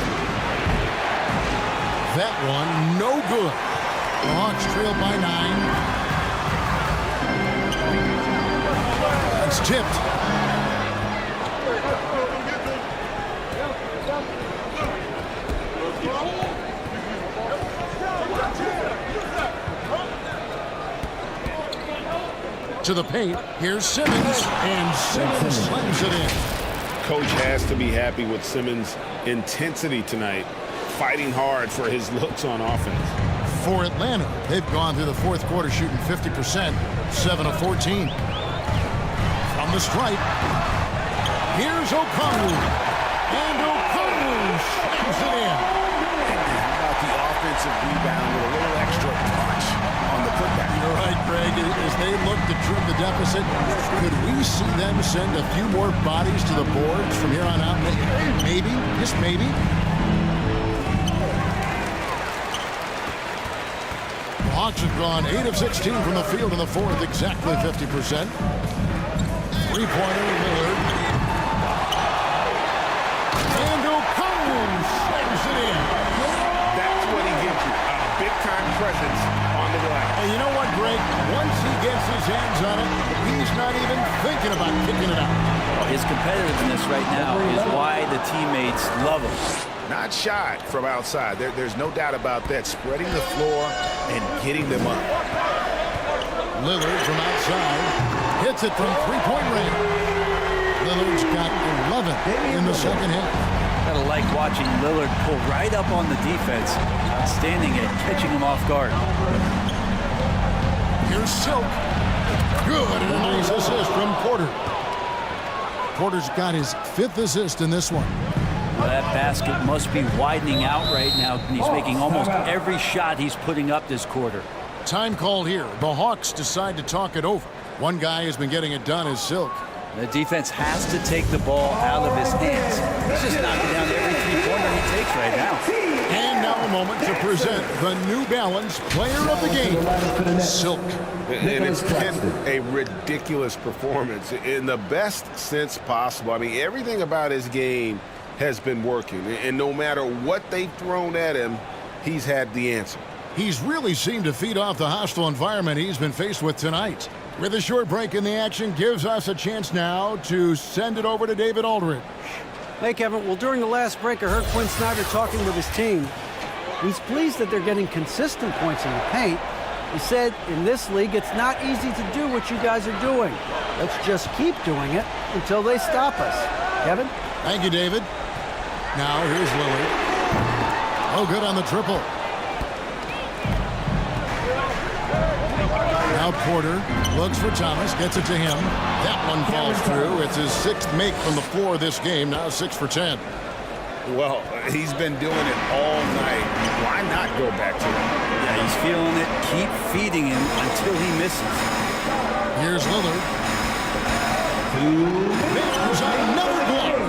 Speaker 2: That one, no good. The Hawks trail by 9. It's tipped. To the paint. Here's Simmons, and Simmons slams it in.
Speaker 4: Coach has to be happy with Simmons' intensity tonight, fighting hard for his looks on offense.
Speaker 2: For Atlanta, they've gone through the fourth quarter shooting 50%, 7 of 14. From the stripe, here's Okongwu, and Okongwu slams it in.
Speaker 4: How about the offensive rebound with a little extra punch on the putback?
Speaker 2: You're right, Greg. As they look to trim the deficit, could we see them send a few more bodies to the boards from here on out? Maybe, just maybe. The Hawks have gone 8 of 16 from the field in the fourth, exactly 50%. Three-pointer, Lillard. And Okongwu slams it in.
Speaker 4: That's what he gives you, a big-time presence on the glass.
Speaker 2: And you know what, Greg? Once he gets his hands on it, he's not even thinking about kicking it out.
Speaker 3: His competitiveness right now is why the teammates love him.
Speaker 4: Not shy from outside. There's no doubt about that. Spreading the floor and getting them up.
Speaker 2: Lillard from outside hits it from three-point range. Lillard's got 11 in the second half.
Speaker 3: Gotta like watching Lillard pull right up on the defense, outstanding at catching him off guard.
Speaker 2: Here's Silk. Good, and a nice assist from Porter. Porter's got his 5th assist in this one.
Speaker 3: Well, that basket must be widening out right now. He's making almost every shot he's putting up this quarter.
Speaker 2: Time called here. The Hawks decide to talk it over. One guy has been getting it done is Silk.
Speaker 3: The defense has to take the ball out of his hands. He's just knocking down every three-pointer he takes right now.
Speaker 2: And now a moment to present the New Balance Player of the Game, Silk.
Speaker 4: And it's been a ridiculous performance in the best sense possible. I mean, everything about his game has been working. And no matter what they've thrown at him, he's had the answer.
Speaker 2: He's really seemed to feed off the hostile environment he's been faced with tonight. With a short break in the action, gives us a chance now to send it over to David Aldridge.
Speaker 6: Hey, Kevin. Well, during the last break, I heard Quinn Snyder talking with his team. He's pleased that they're getting consistent points in the paint. He said, in this league, it's not easy to do what you guys are doing. Let's just keep doing it until they stop us. Kevin?
Speaker 2: Thank you, David. Now, here's Lillard. Oh, good on the triple. Now Porter looks for Thomas, gets it to him. That one falls through. It's his 6th make from the floor this game, now 6 for 10.
Speaker 4: Well, he's been doing it all night. Why not go back to it?
Speaker 3: Yeah, he's feeling it. Keep feeding him until he misses.
Speaker 2: Here's Lillard. There's another block.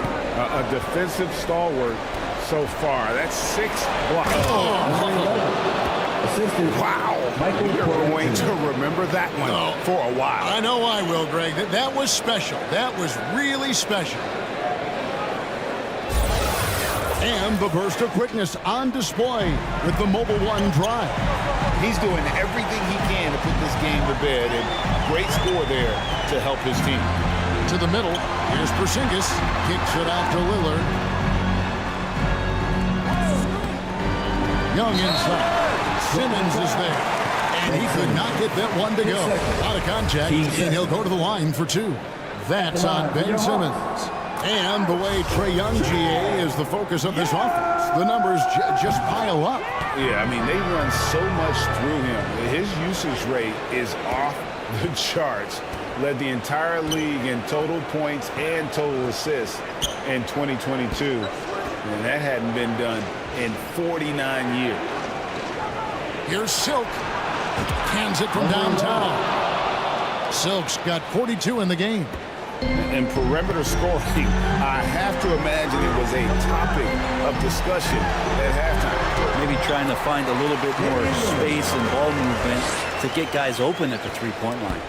Speaker 4: A defensive stalwart so far. That's 6 blocks. Wow. You're going to remember that one for a while.
Speaker 2: I know I will, Greg. That was special. That was really special. And the burst of quickness on display with the Mobile One drive.
Speaker 4: He's doing everything he can to put this game to bed, and great score there to help his team.
Speaker 2: To the middle, here's Porzingis. Kicks it out to Lillard. Young inside. Simmons is there. And he could not get that one to go. Out of contact, and he'll go to the line for 2. That's on Ben Simmons. And the way Trae Young, GA, is the focus of this offense. The numbers just pile up.
Speaker 4: Yeah, I mean, they run so much through him. His usage rate is off the charts. Led the entire league in total points and total assists in 2022. And that hadn't been done in 49 years.
Speaker 2: Here's Silk. Hands it from downtown. Silk's got 42 in the game.
Speaker 4: And perimeter scoring, I have to imagine it was a topic of discussion at halftime.
Speaker 3: maybe trying to find a little bit more space and ball movement to get guys open at the three-point line.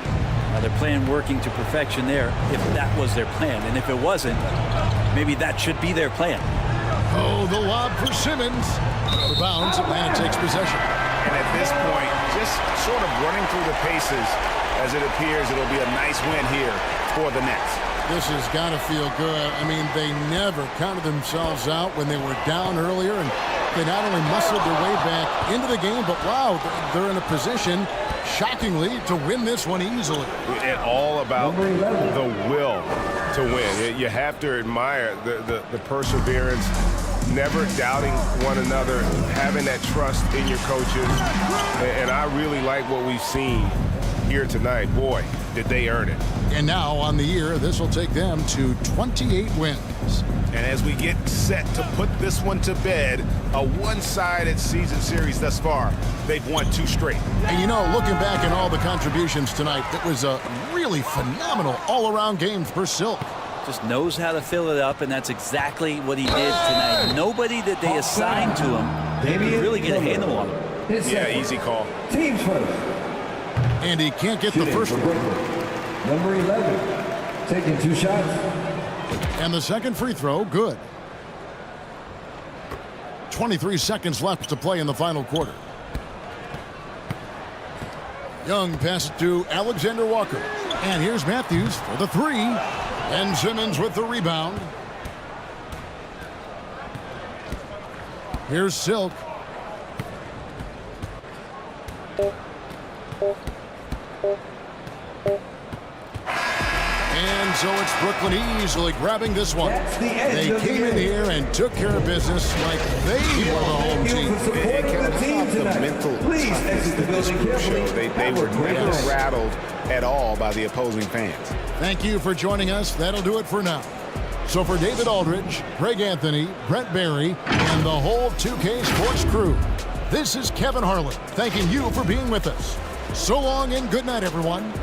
Speaker 3: They're playing working to perfection there if that was their plan. And if it wasn't, maybe that should be their plan.
Speaker 2: Oh, the lob for Simmons. Out of bounds, Atlanta takes possession.
Speaker 4: And at this point, just sort of running through the paces as it appears it'll be a nice win here for the Nets.
Speaker 2: This has got to feel good. I mean, they never counted themselves out when they were down earlier, and they not only muscled their way back into the game, but wow, they're in a position, shockingly, to win this one easily.
Speaker 4: And all about the will to win. You have to admire the perseverance, never doubting one another, having that trust in your coaches. And I really like what we've seen here tonight. Boy, did they earn it.
Speaker 2: And now on the year, this will take them to 28 wins.
Speaker 4: And as we get set to put this one to bed, a one-sided season series thus far, they've won 2 straight.
Speaker 2: And you know, looking back at all the contributions tonight, it was a really phenomenal all-around game for Silk.
Speaker 3: Just knows how to fill it up, and that's exactly what he did tonight. Nobody that they assigned to him could really get a handle on him.
Speaker 4: Yeah, easy call.
Speaker 5: Teams first.
Speaker 2: And he can't get the first one.
Speaker 5: Number 11, taking 2 shots.
Speaker 2: And the second free throw, good. 23 seconds left to play in the final quarter. Young passes to Alexander Walker. And here's Matthews for the 3. And Simmons with the rebound. Here's Silk. And so it's Brooklyn easily grabbing this one. They came in here and took care of business like they were the home team.
Speaker 4: The mental toughness that this group showed. They were never rattled at all by the opposing fans.
Speaker 2: Thank you for joining us. That'll do it for now. So for David Aldridge, Greg Anthony, Brent Barry, and the whole 2K Sports crew, this is Kevin Harlan thanking you for being with us. So long and good night, everyone.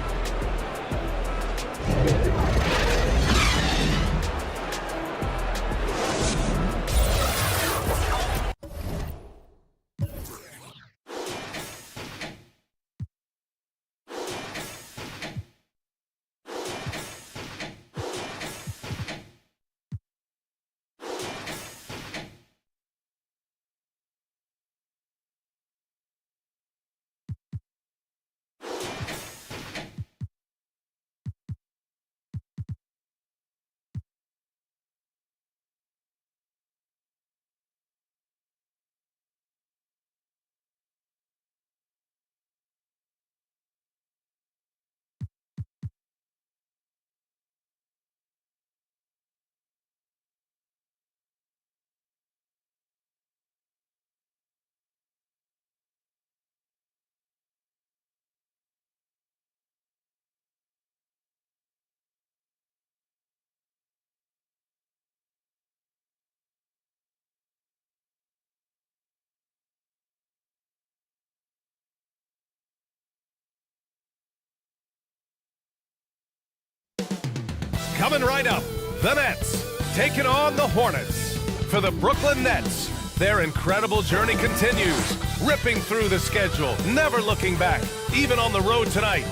Speaker 11: Coming right up, the Nets taking on the Hornets. For the Brooklyn Nets, their incredible journey continues, ripping through the schedule, never looking back, even on the road tonight.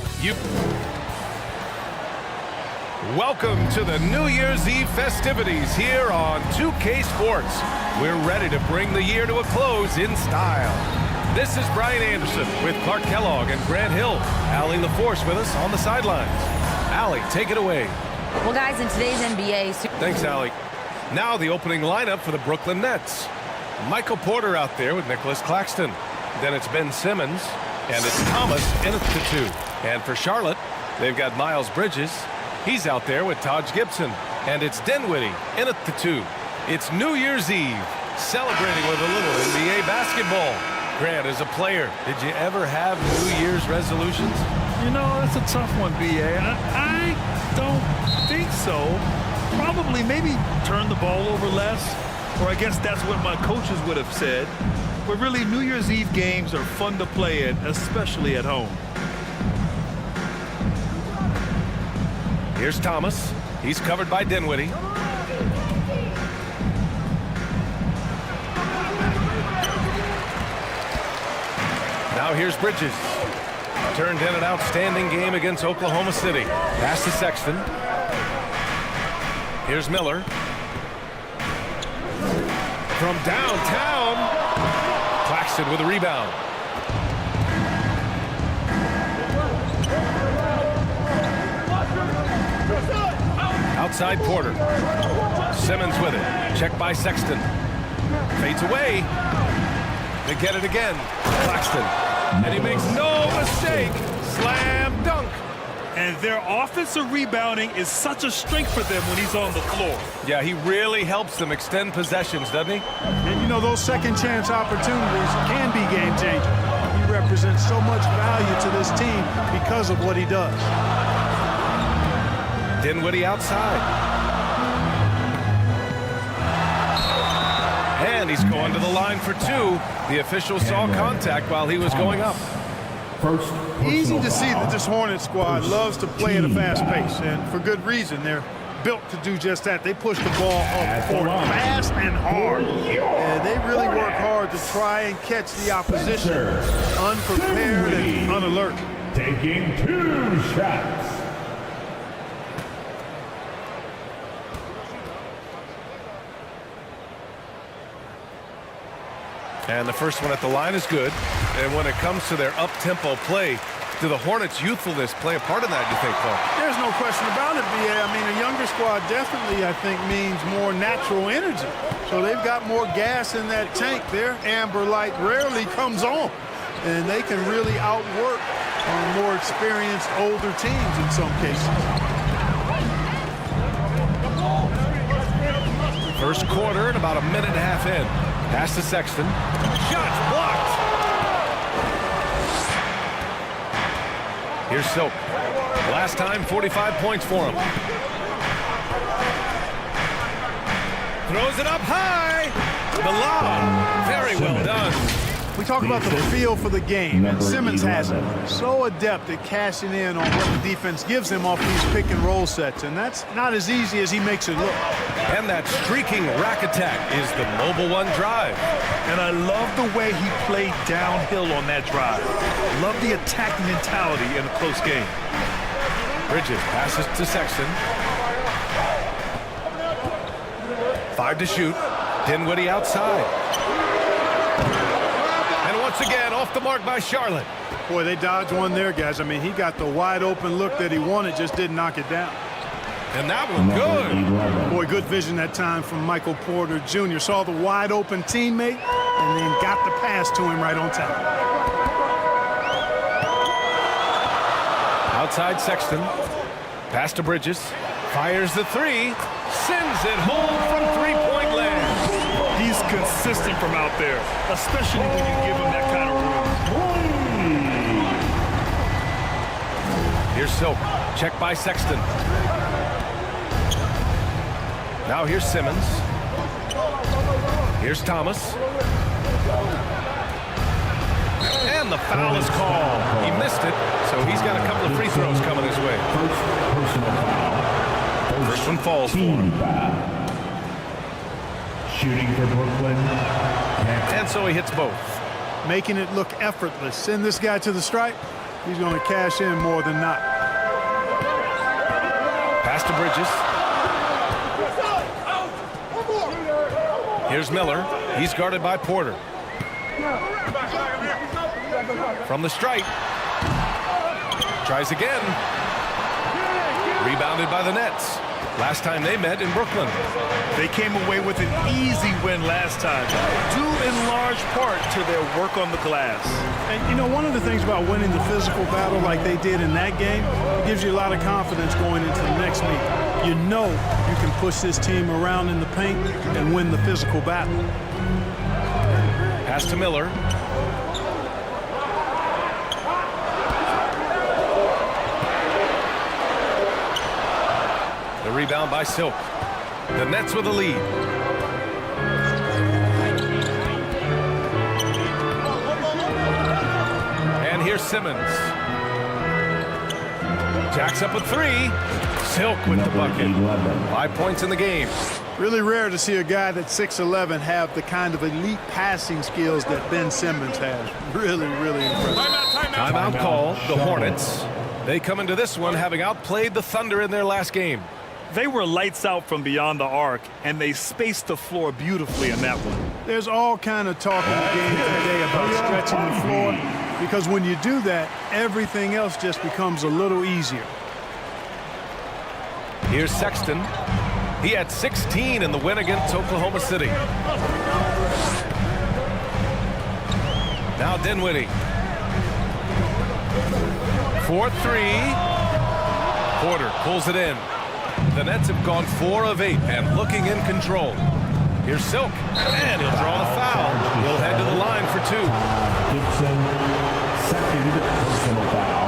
Speaker 11: Welcome to the New Year's Eve festivities here on 2K Sports. We're ready to bring the year to a close in style. This is Brian Anderson with Clark Kellogg and Grant Hill. Allie LaForce with us on the sidelines. Allie, take it away.
Speaker 12: Well, guys, in today's NBA...
Speaker 11: Thanks, Allie. Now the opening lineup for the Brooklyn Nets. Michael Porter out there with Nicholas Claxton. Then it's Ben Simmons, and it's Thomas in at the 2. And for Charlotte, they've got Miles Bridges. He's out there with Taj Gibson. And it's Dinwiddie in at the 2. It's New Year's Eve, celebrating with a little NBA basketball. Grant, as a player, did you ever have New Year's resolutions?
Speaker 13: You know, that's a tough one, B.A. I don't think so. Probably maybe turn the ball over less, or I guess that's what my coaches would have said. But really, New Year's Eve games are fun to play in, especially at home.
Speaker 11: Here's Thomas. He's covered by Dinwiddie. Now here's Bridges. Turned in an outstanding game against Oklahoma City. Pass to Sexton. Here's Miller. From downtown, Claxton with a rebound. Outside Porter. Simmons with it. Check by Sexton. Fades away. They get it again. Claxton. And he makes no mistake. Slam dunk.
Speaker 13: And their offensive rebounding is such a strength for them when he's on the floor.
Speaker 11: Yeah, he really helps them extend possessions, doesn't he?
Speaker 14: And you know, those second chance opportunities can be game changing. He represents so much value to this team because of what he does.
Speaker 11: Dinwiddie outside. And he's going to the line for two. The official saw contact while he was going up.
Speaker 14: Easy to see that this Hornets squad loves to play at a fast pace, and for good reason. They're built to do just that. They push the ball up the court fast and hard. And they really work hard to try and catch the opposition unprepared and unalert.
Speaker 5: Taking 2 shots.
Speaker 11: And the first one at the line is good. And when it comes to their up-tempo play, do the Hornets' youthfulness play a part in that, you think, Paul?
Speaker 14: There's no question about it, B.A. I mean, a younger squad definitely, I think, means more natural energy. So they've got more gas in that tank. Their amber light rarely comes on. And they can really outwork more experienced, older teams in some cases.
Speaker 11: First quarter and about a minute and a half in. Pass to Sexton. Shots blocked. Here's Silk. Last time, 45 points for him. Throws it up high. The lob. Very well done.
Speaker 14: We talk about the feel for the game, and Simmons has it. So adept at cashing in on what the defense gives him off these pick-and-roll sets, and that's not as easy as he makes it look.
Speaker 11: And that streaking rack attack is the mobile one drive.
Speaker 13: And I love the way he played downhill on that drive. Love the attack mentality in a close game.
Speaker 11: Bridges passes to Sexton. 5 to shoot. Dinwiddie outside. And once again, off the mark by Charlotte.
Speaker 14: Boy, they dodged one there, guys. I mean, he got the wide-open look that he wanted, just didn't knock it down.
Speaker 11: And that one good.
Speaker 14: Boy, good vision that time from Michael Porter Jr. Saw the wide-open teammate and then got the pass to him right on time.
Speaker 11: Outside Sexton. Pass to Bridges. Fires the three. Sends it home from three-point land.
Speaker 13: He's consistent from out there, especially when you give him that kind of room.
Speaker 11: Here's Silk. Check by Sexton. Now here's Simmons. Here's Thomas. And the foul is called. He missed it, so he's got a couple of free throws coming his way. First one falls for him.
Speaker 5: Shooting for Brooklyn.
Speaker 11: And so he hits both.
Speaker 14: Making it look effortless. Send this guy to the stripe. He's going to cash in more than not.
Speaker 11: Pass to Bridges. Here's Miller. He's guarded by Porter. From the stripe. Tries again. Rebounded by the Nets. Last time they met in Brooklyn.
Speaker 13: They came away with an easy win last time, due in large part to their work on the glass.
Speaker 14: And, you know, one of the things about winning the physical battle like they did in that game, it gives you a lot of confidence going into the next meet. You know you can push this team around in the paint and win the physical battle.
Speaker 11: Pass to Miller. The rebound by Silk. The Nets with the lead. And here's Simmons. Jacks up a three. Silk with the bucket. 5 points in the game.
Speaker 14: Really rare to see a guy that's 6'11" have the kind of elite passing skills that Ben Simmons has. Really, really impressive.
Speaker 11: Timeout call, the Hornets. They come into this one having outplayed the Thunder in their last game.
Speaker 13: They were lights out from beyond the arc, and they spaced the floor beautifully in that one.
Speaker 14: There's all kind of talk in the game today about stretching the floor, because when you do that, everything else just becomes a little easier.
Speaker 11: Here's Sexton. He had 16 in the win against Oklahoma City. Now Dinwiddie. 4-3. Porter pulls it in. The Nets have gone 4 of 8 and looking in control. Here's Silk, and he'll draw the foul. He'll head to the line for 2.
Speaker 5: Second personal foul.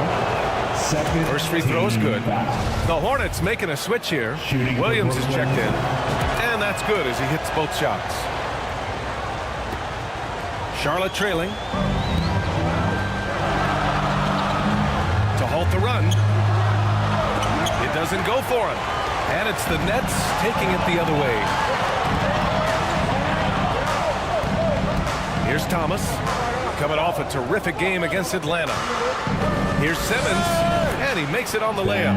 Speaker 11: First free throw is good. The Hornets making a switch here. Williams is checked in, and that's good as he hits both shots. Charlotte trailing. To halt the run. It doesn't go for him. And it's the Nets taking it the other way. Here's Thomas, coming off a terrific game against Atlanta. Here's Simmons, and he makes it on the layup.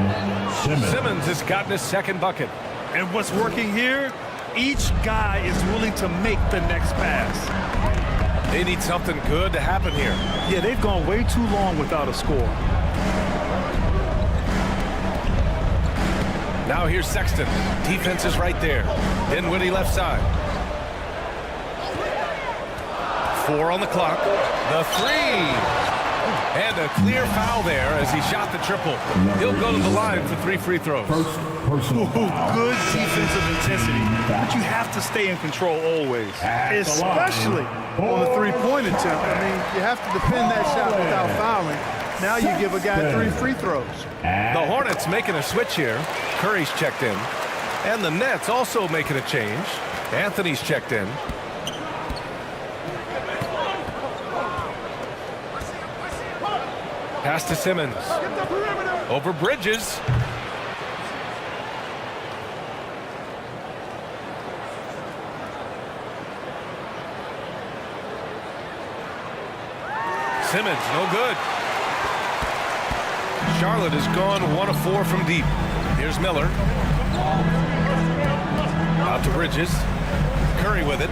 Speaker 11: Simmons has gotten his second bucket.
Speaker 13: And what's working here? Each guy is willing to make the next pass.
Speaker 11: They need something good to happen here.
Speaker 13: Yeah, they've gone way too long without a score.
Speaker 11: Now here's Sexton. Defense is right there. Dinwiddie left side. 4 on the clock. The 3. And a clear foul there as he shot the triple. He'll go to the line for 3 free throws.
Speaker 13: Good defensive intensity, but you have to stay in control always.
Speaker 14: Especially on the three-point attempt. I mean, you have to defend that shot without fouling. Now you give a guy 3 free throws.
Speaker 11: The Hornets making a switch here. Curry's checked in. And the Nets also making a change. Anthony's checked in. Pass to Simmons. Over Bridges. Simmons, no good. Charlotte has gone 1 of 4 from deep. Here's Miller. Out to Bridges. Curry with it.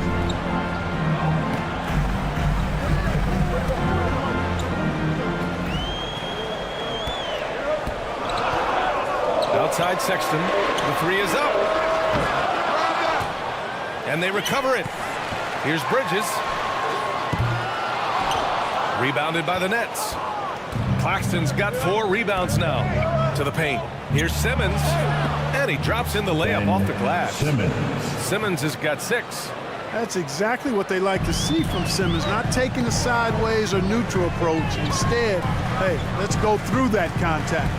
Speaker 11: Outside Sexton. The 3 is up. And they recover it. Here's Bridges. Rebounded by the Nets. Claxton's got 4 rebounds now to the paint. Here's Simmons, and he drops in the layup off the glass. Simmons has got 6.
Speaker 14: That's exactly what they like to see from Simmons, not taking a sideways or neutral approach. Instead, hey, let's go through that contact.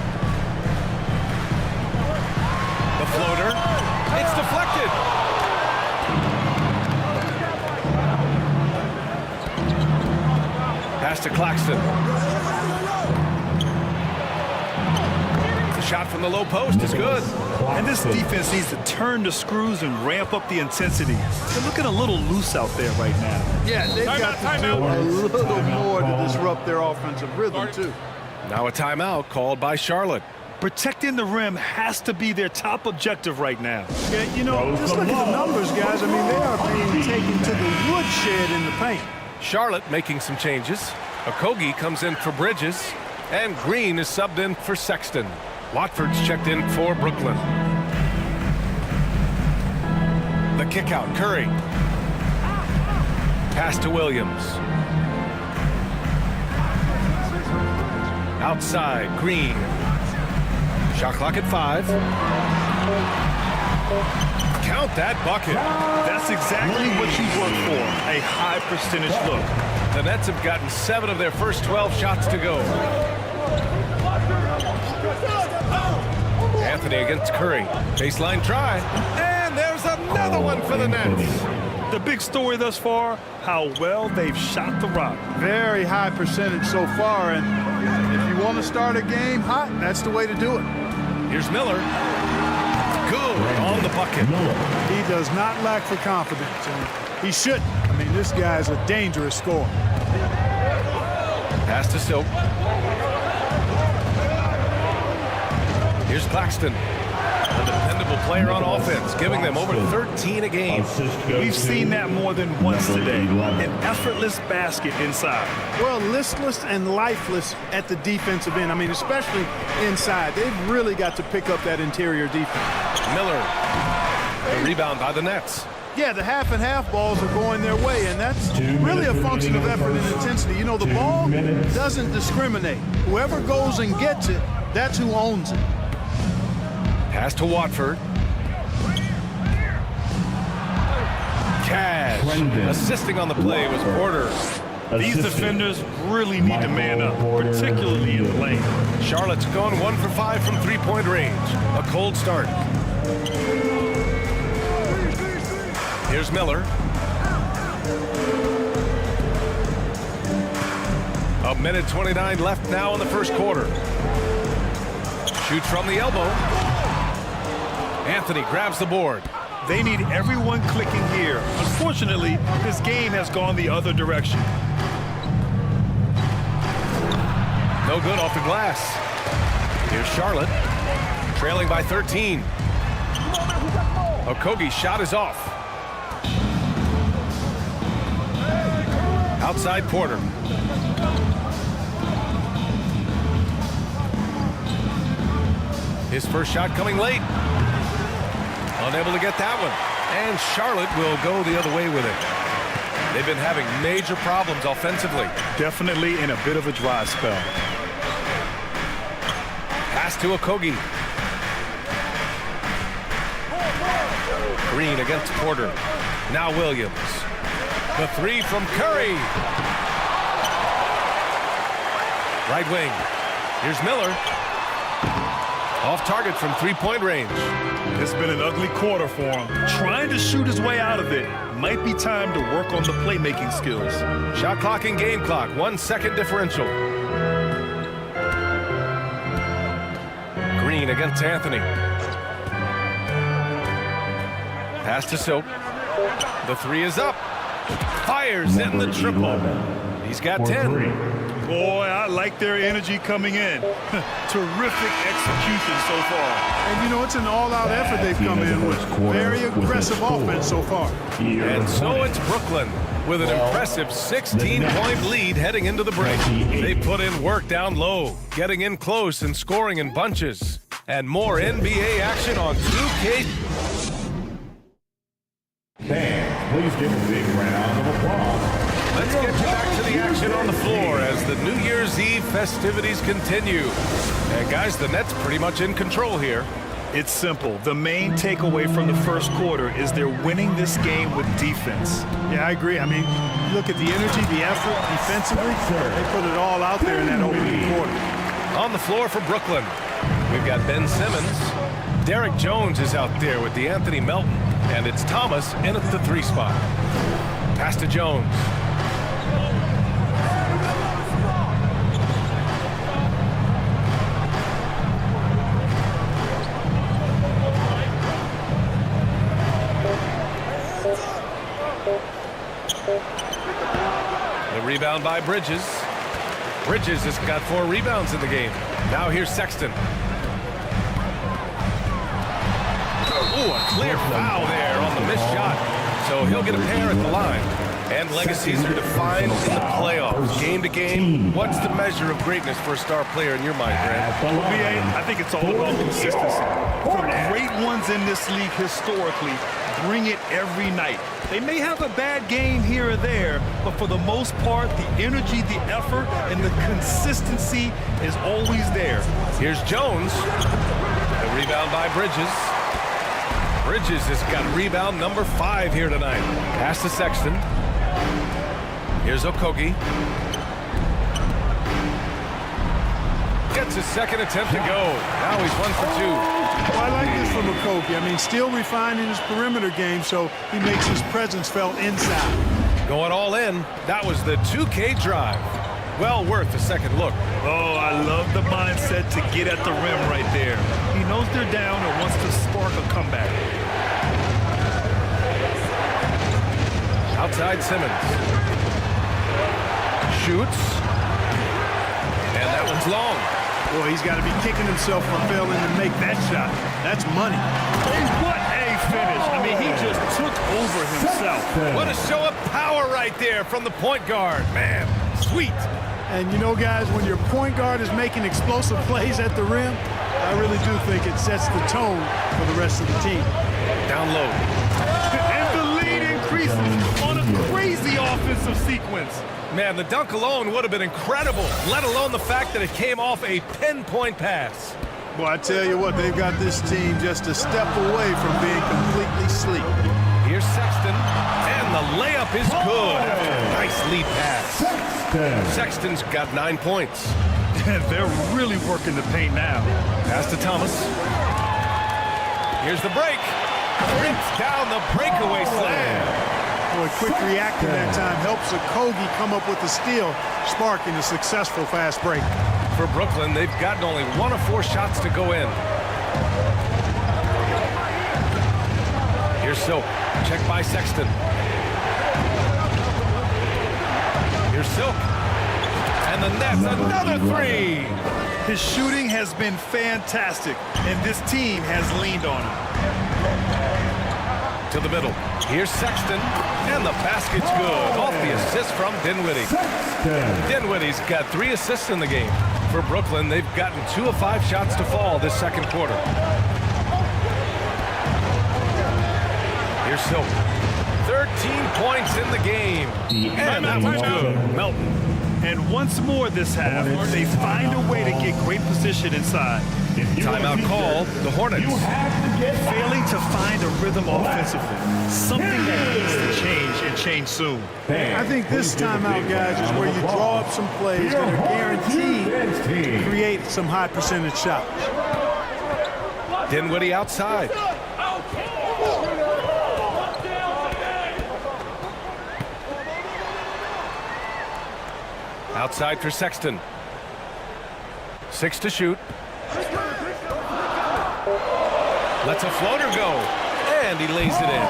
Speaker 11: The floater, it's deflected. Pass to Claxton. Shot from the low post is good.
Speaker 13: And this defense needs to turn the screws and ramp up the intensity. They're looking a little loose out there right now.
Speaker 14: Yeah, they've got to do a little more to disrupt their offensive rhythm, too.
Speaker 11: Now a timeout called by Charlotte.
Speaker 13: Protecting the rim has to be their top objective right now.
Speaker 14: Yeah, you know, just look at the numbers, guys. I mean, they are being taken to the woodshed in the paint.
Speaker 11: Charlotte making some changes. Okogie comes in for Bridges, and Green is subbed in for Sexton. Watford's checked in for Brooklyn. The kick out, Curry. Pass to Williams. Outside, Green. Shot clock at 5. Count that bucket.
Speaker 13: That's exactly what you work for, a high percentage look.
Speaker 11: The Nets have gotten 7 of their first 12 shots to go. Anthony against Curry. Baseline try. And there's another one for the Nets.
Speaker 13: The big story thus far, how well they've shot the rock.
Speaker 14: Very high percentage so far, and if you want to start a game hot, that's the way to do it.
Speaker 11: Here's Miller. Good on the bucket.
Speaker 14: He does not lack for confidence, and he shouldn't. I mean, this guy's a dangerous scorer.
Speaker 11: Pass to Silk. Here's Claxton, a dependable player on offense, giving them over 13 a game.
Speaker 13: We've seen that more than once today. An effortless basket inside.
Speaker 14: Well, listless and lifeless at the defensive end. I mean, especially inside. They've really got to pick up that interior defense.
Speaker 11: Miller, the rebound by the Nets.
Speaker 14: Yeah, the half and half balls are going their way, and that's really a function of effort and intensity. You know, the ball doesn't discriminate. Whoever goes and gets it, that's who owns it.
Speaker 11: Pass to Watford. Cash. Assisting on the play was Porter.
Speaker 13: These defenders really need to man up, particularly in the lane.
Speaker 11: Charlotte's gone 1 for 5 from three-point range. A cold start. Here's Miller. A minute 29 left now in the first quarter. Shoots from the elbow. Anthony grabs the board.
Speaker 13: They need everyone clicking here. Unfortunately, this game has gone the other direction.
Speaker 11: No good off the glass. Here's Charlotte, trailing by 13. Okogie's shot is off. Outside Porter. His first shot coming late. Unable to get that one. And Charlotte will go the other way with it. They've been having major problems offensively.
Speaker 13: Definitely in a bit of a dry spell.
Speaker 11: Pass to Okogie. Green against Porter. Now Williams. The three from Curry. Right wing. Here's Miller. Off target from three-point range.
Speaker 13: It's been an ugly quarter for him. Trying to shoot his way out of it. Might be time to work on the playmaking skills.
Speaker 11: Shot clock and game clock. 1 second differential. Green against Anthony. Pass to Silk. The three is up. Fires in the triple. He's got 10.
Speaker 13: Boy, I like their energy coming in. Terrific execution so far.
Speaker 14: And, you know, it's an all-out effort they've come in with. Very aggressive offense so far.
Speaker 11: And so it's Brooklyn with an impressive 16-point lead heading into the break. They put in work down low, getting in close and scoring in bunches. And more NBA action on 2K.
Speaker 5: Fans, please give a big round of applause.
Speaker 11: Let's get you back to the action on the floor as the New Year's Eve festivities continue. And guys, the Nets pretty much in control here.
Speaker 13: It's simple. The main takeaway from the first quarter is they're winning this game with defense.
Speaker 14: Yeah, I agree. I mean, look at the energy, the effort defensively. They put it all out there in that opening quarter.
Speaker 11: On the floor for Brooklyn, we've got Ben Simmons. Derek Jones is out there with the Anthony Melton. And it's Thomas in at the three spot. Pass to Jones. The rebound by Bridges. Bridges has got 4 rebounds in the game. Now here's Sexton. Ooh, a clear foul there on the missed shot. So he'll get a pair at the line. And legacies are defined in the playoffs. Game to game, what's the measure of greatness for a star player in your mind, Grant?
Speaker 13: Well, BA, I think it's all about consistency. The great ones in this league historically bring it every night. They may have a bad game here or there, but for the most part, the energy, the effort, and the consistency is always there.
Speaker 11: Here's Jones. The rebound by Bridges. Bridges has got rebound number 5 here tonight. Pass to Sexton. Here's Okogie. Gets his second attempt to go. Now he's 1 for 2.
Speaker 14: Well, I like this from Okogie. I mean, still refining his perimeter game, so he makes his presence felt inside.
Speaker 11: Going all in. That was the 2K drive. Well worth a second look.
Speaker 13: Oh, I love the mindset to get at the rim right there. He knows they're down and wants to spark a comeback.
Speaker 11: Outside Simmons. Shoots. And that one's long.
Speaker 14: Boy, he's got to be kicking himself for failing to make that shot. That's money.
Speaker 13: What a finish. I mean, he just took over himself.
Speaker 11: What a show of power right there from the point guard. Man, sweet.
Speaker 14: And you know, guys, when your point guard is making explosive plays at the rim, I really do think it sets the tone for the rest of the team.
Speaker 11: Down low.
Speaker 13: And the lead increases on a crazy offensive sequence.
Speaker 11: Man, the dunk alone would have been incredible, let alone the fact that it came off a pinpoint pass.
Speaker 14: Boy, I tell you what, they've got this team just a step away from being completely asleep.
Speaker 11: Here's Sexton, and the layup is good. Nice lead pass. Sexton's got 9 points.
Speaker 13: And they're really working the paint now.
Speaker 11: Pass to Thomas. Here's the break. Brings down the breakaway slam.
Speaker 14: Boy, quick reacting that time helps Okogie come up with a steal, sparking a successful fast break.
Speaker 11: For Brooklyn, they've gotten only 1 of 4 shots to go in. Here's Silk. Check by Sexton. Here's Silk. And the net's another 3.
Speaker 13: His shooting has been fantastic, and this team has leaned on him.
Speaker 11: To the middle. Here's Sexton, and the basket's good. Off the assist from Dinwiddie. Dinwiddie's got 3 assists in the game. For Brooklyn, they've gotten 2 of 5 shots to fall this second quarter. Here's Silk. 13 points in the game. And that was good. Melton.
Speaker 13: And once more this half, they find a way to get great position inside.
Speaker 11: Timeout call, the Hornets.
Speaker 13: Failing to find a rhythm offensively. Something that needs to change and change soon.
Speaker 14: I think this timeout, guys, is where you draw up some plays that are guaranteed to create some high percentage shots.
Speaker 11: Dinwiddie outside. Outside for Sexton. 6 to shoot. Lets a floater go. And he lays it in.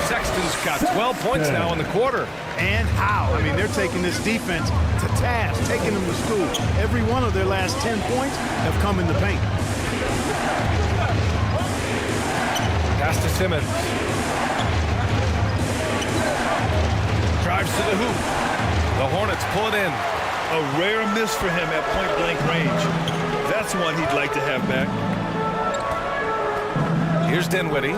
Speaker 11: Sexton's got 12 points now in the quarter.
Speaker 14: And how? I mean, they're taking this defense to task, taking them to school. Every one of their last 10 points have come in the paint.
Speaker 11: Pass to Simmons. Drives to the hoop. The Hornets pull it in.
Speaker 13: A rare miss for him at point-blank range. That's one he'd like to have back.
Speaker 11: Here's Dinwiddie.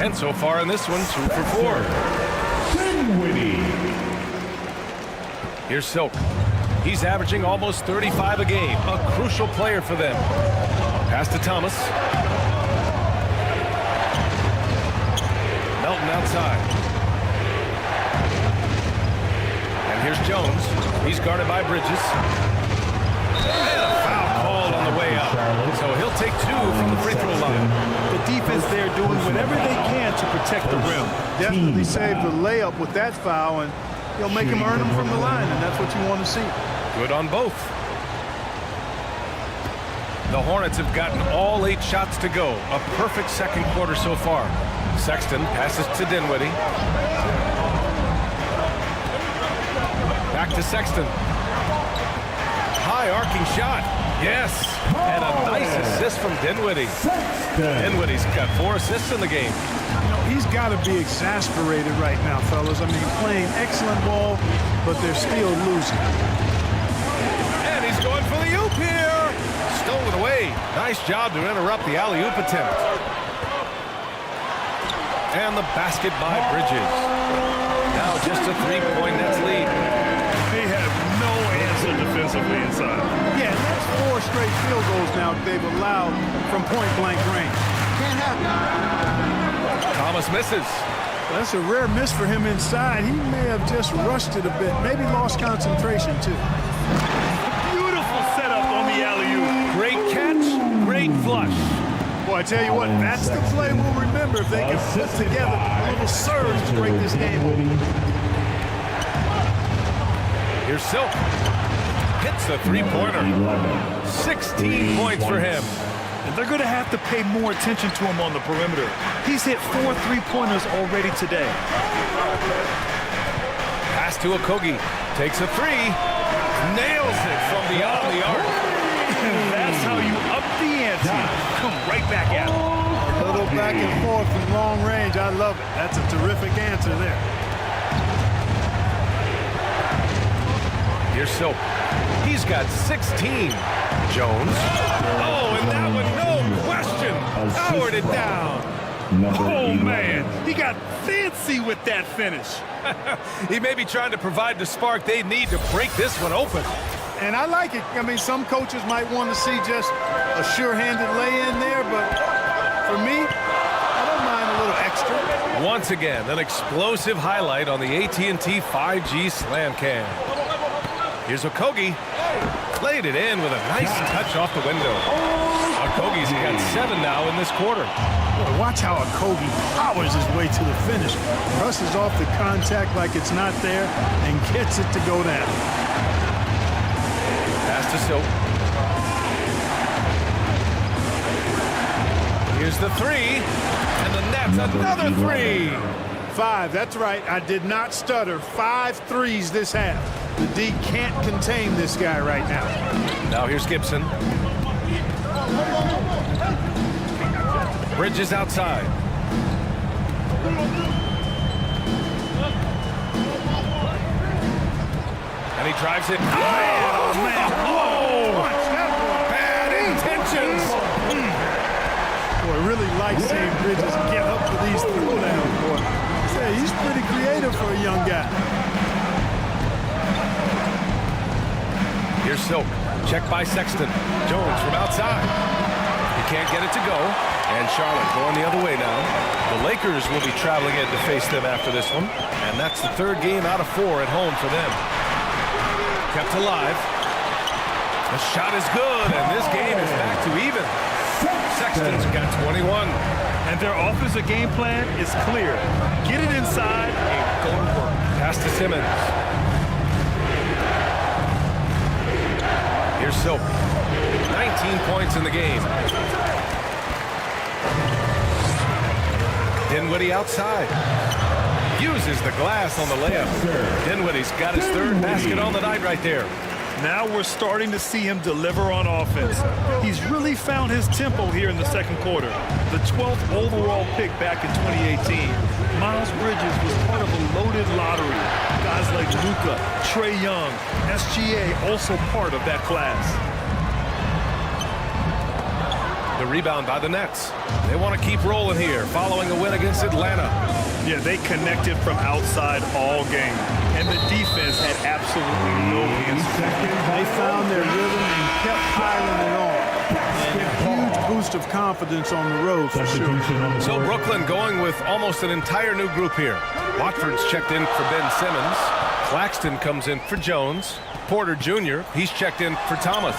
Speaker 11: And so far in this one, 2 for 4.
Speaker 5: Dinwiddie.
Speaker 11: Here's Silk. He's averaging almost 35 a game. A crucial player for them. Pass to Thomas. Melton outside. And here's Jones. He's guarded by Bridges. And a foul called on the way out. So he'll take 2 from the free throw line.
Speaker 13: The defense there doing whatever they can to protect the rim.
Speaker 14: Definitely saved the layup with that foul, and he'll make him earn them from the line, and that's what you want to see.
Speaker 11: Good on both. The Hornets have gotten all 8 shots to go. A perfect second quarter so far. Sexton passes to Dinwiddie. Back to Sexton. High arcing shot. Yes. And a nice assist from Dinwiddie. Dinwiddie's got 4 assists in the game.
Speaker 14: You know, he's got to be exasperated right now, fellas. I mean, playing excellent ball, but they're still losing.
Speaker 11: And he's going for the oop here. Stolen away. Nice job to interrupt the alley-oop attempt. And the basket by Bridges. Now just a 3-point Nets lead.
Speaker 13: They have no answer defensively inside.
Speaker 14: Yeah, that's 4 straight field goals now they've allowed from point-blank range. Can't happen.
Speaker 11: Thomas misses.
Speaker 14: That's a rare miss for him inside. He may have just rushed it a bit, maybe lost concentration too.
Speaker 13: Beautiful setup on the alley-oop.
Speaker 11: Great catch, great flush.
Speaker 14: Boy, I tell you what, that's the play we'll remember if they can put together a little real surge to break this game open.
Speaker 11: Here's Silk. Hits the three-pointer. 16 points for him.
Speaker 13: And they're going to have to pay more attention to him on the perimeter. He's hit 4 3-pointers already today.
Speaker 11: Pass to Okogie. Takes a three. Nails it from beyond the arc.
Speaker 13: That's how you up the ante. Come right back at him.
Speaker 14: A little back and forth from long range. I love it. That's a terrific answer there.
Speaker 11: Here's Silk. He's got 16. Jones. Oh, and that one, no question, powered it down.
Speaker 13: Oh, man. He got fancy with that finish.
Speaker 11: He may be trying to provide the spark they need to break this one open.
Speaker 14: And I like it. I mean, some coaches might want to see just a sure-handed lay-in there, but for me, I don't mind a little extra.
Speaker 11: Once again, an explosive highlight on the AT&T 5G Slam Cam. Here's Okogie. Laid it in with a nice touch off the window. Okogie's got 7 now in this quarter.
Speaker 14: Boy, watch how Okogie powers his way to the finish. Brushes off the contact like it's not there and gets it to go down.
Speaker 11: Pass to Silk. Here's the three. And the net's another three.
Speaker 14: 5, that's right. I did not stutter. 5 threes this half. The D can't contain this guy right now.
Speaker 11: Now here's Gibson. Bridges outside. And he drives it.
Speaker 14: Oh, man.
Speaker 11: Oh! Bad intentions.
Speaker 14: Boy, I really like seeing Bridges get up for these throwdowns, boy. Say, he's pretty creative for a young guy.
Speaker 11: Here's Silk. Check by Sexton. Jones from outside. He can't get it to go. And Charlotte going the other way now. The Lakers will be traveling in to face them after this one. And that's the 3rd game out of 4 at home for them. Kept alive. The shot is good, and this game is back to even. Sexton's got 21.
Speaker 13: And their offensive game plan is clear. Get it inside and go to work.
Speaker 11: Pass to Simmons. Here's Silk. 19 points in the game. Dinwiddie outside. Uses the glass on the layup. Dinwiddie's got his 3rd basket on the night right there.
Speaker 13: Now we're starting to see him deliver on offense. He's really found his tempo here in the 2nd quarter. The 12th overall pick back in 2018. Miles Bridges was part of a loaded lottery. Guys like Luka, Trae Young, SGA also part of that class.
Speaker 11: The rebound by the Nets. They want to keep rolling here following a win against Atlanta.
Speaker 13: Yeah, they connected from outside all game. And the defense had absolutely no answer.
Speaker 14: They found their rhythm and kept piling it on. And a huge boost of confidence on the road for sure.
Speaker 11: So Brooklyn going with almost an entire new group here. Watford's checked in for Ben Simmons. Claxton comes in for Jones. Porter Jr., he's checked in for Thomas.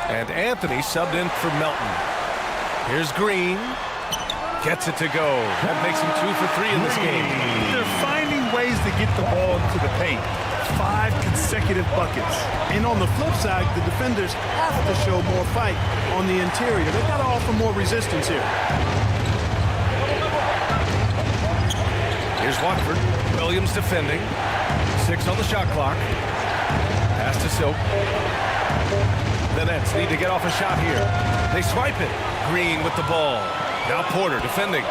Speaker 11: And Anthony subbed in for Melton. Here's Green. Gets it to go. That makes him 2 for 3 in this game.
Speaker 13: They're finding ways to get the ball into the paint. 5 consecutive buckets.
Speaker 14: And on the flip side, the defenders have to show more fight on the interior. They've got to offer more resistance here.
Speaker 11: Here's Watford. Williams defending. 6 on the shot clock. Pass to Silk. The Nets need to get off a shot here. They swipe it. Green with the ball. Now Porter defending.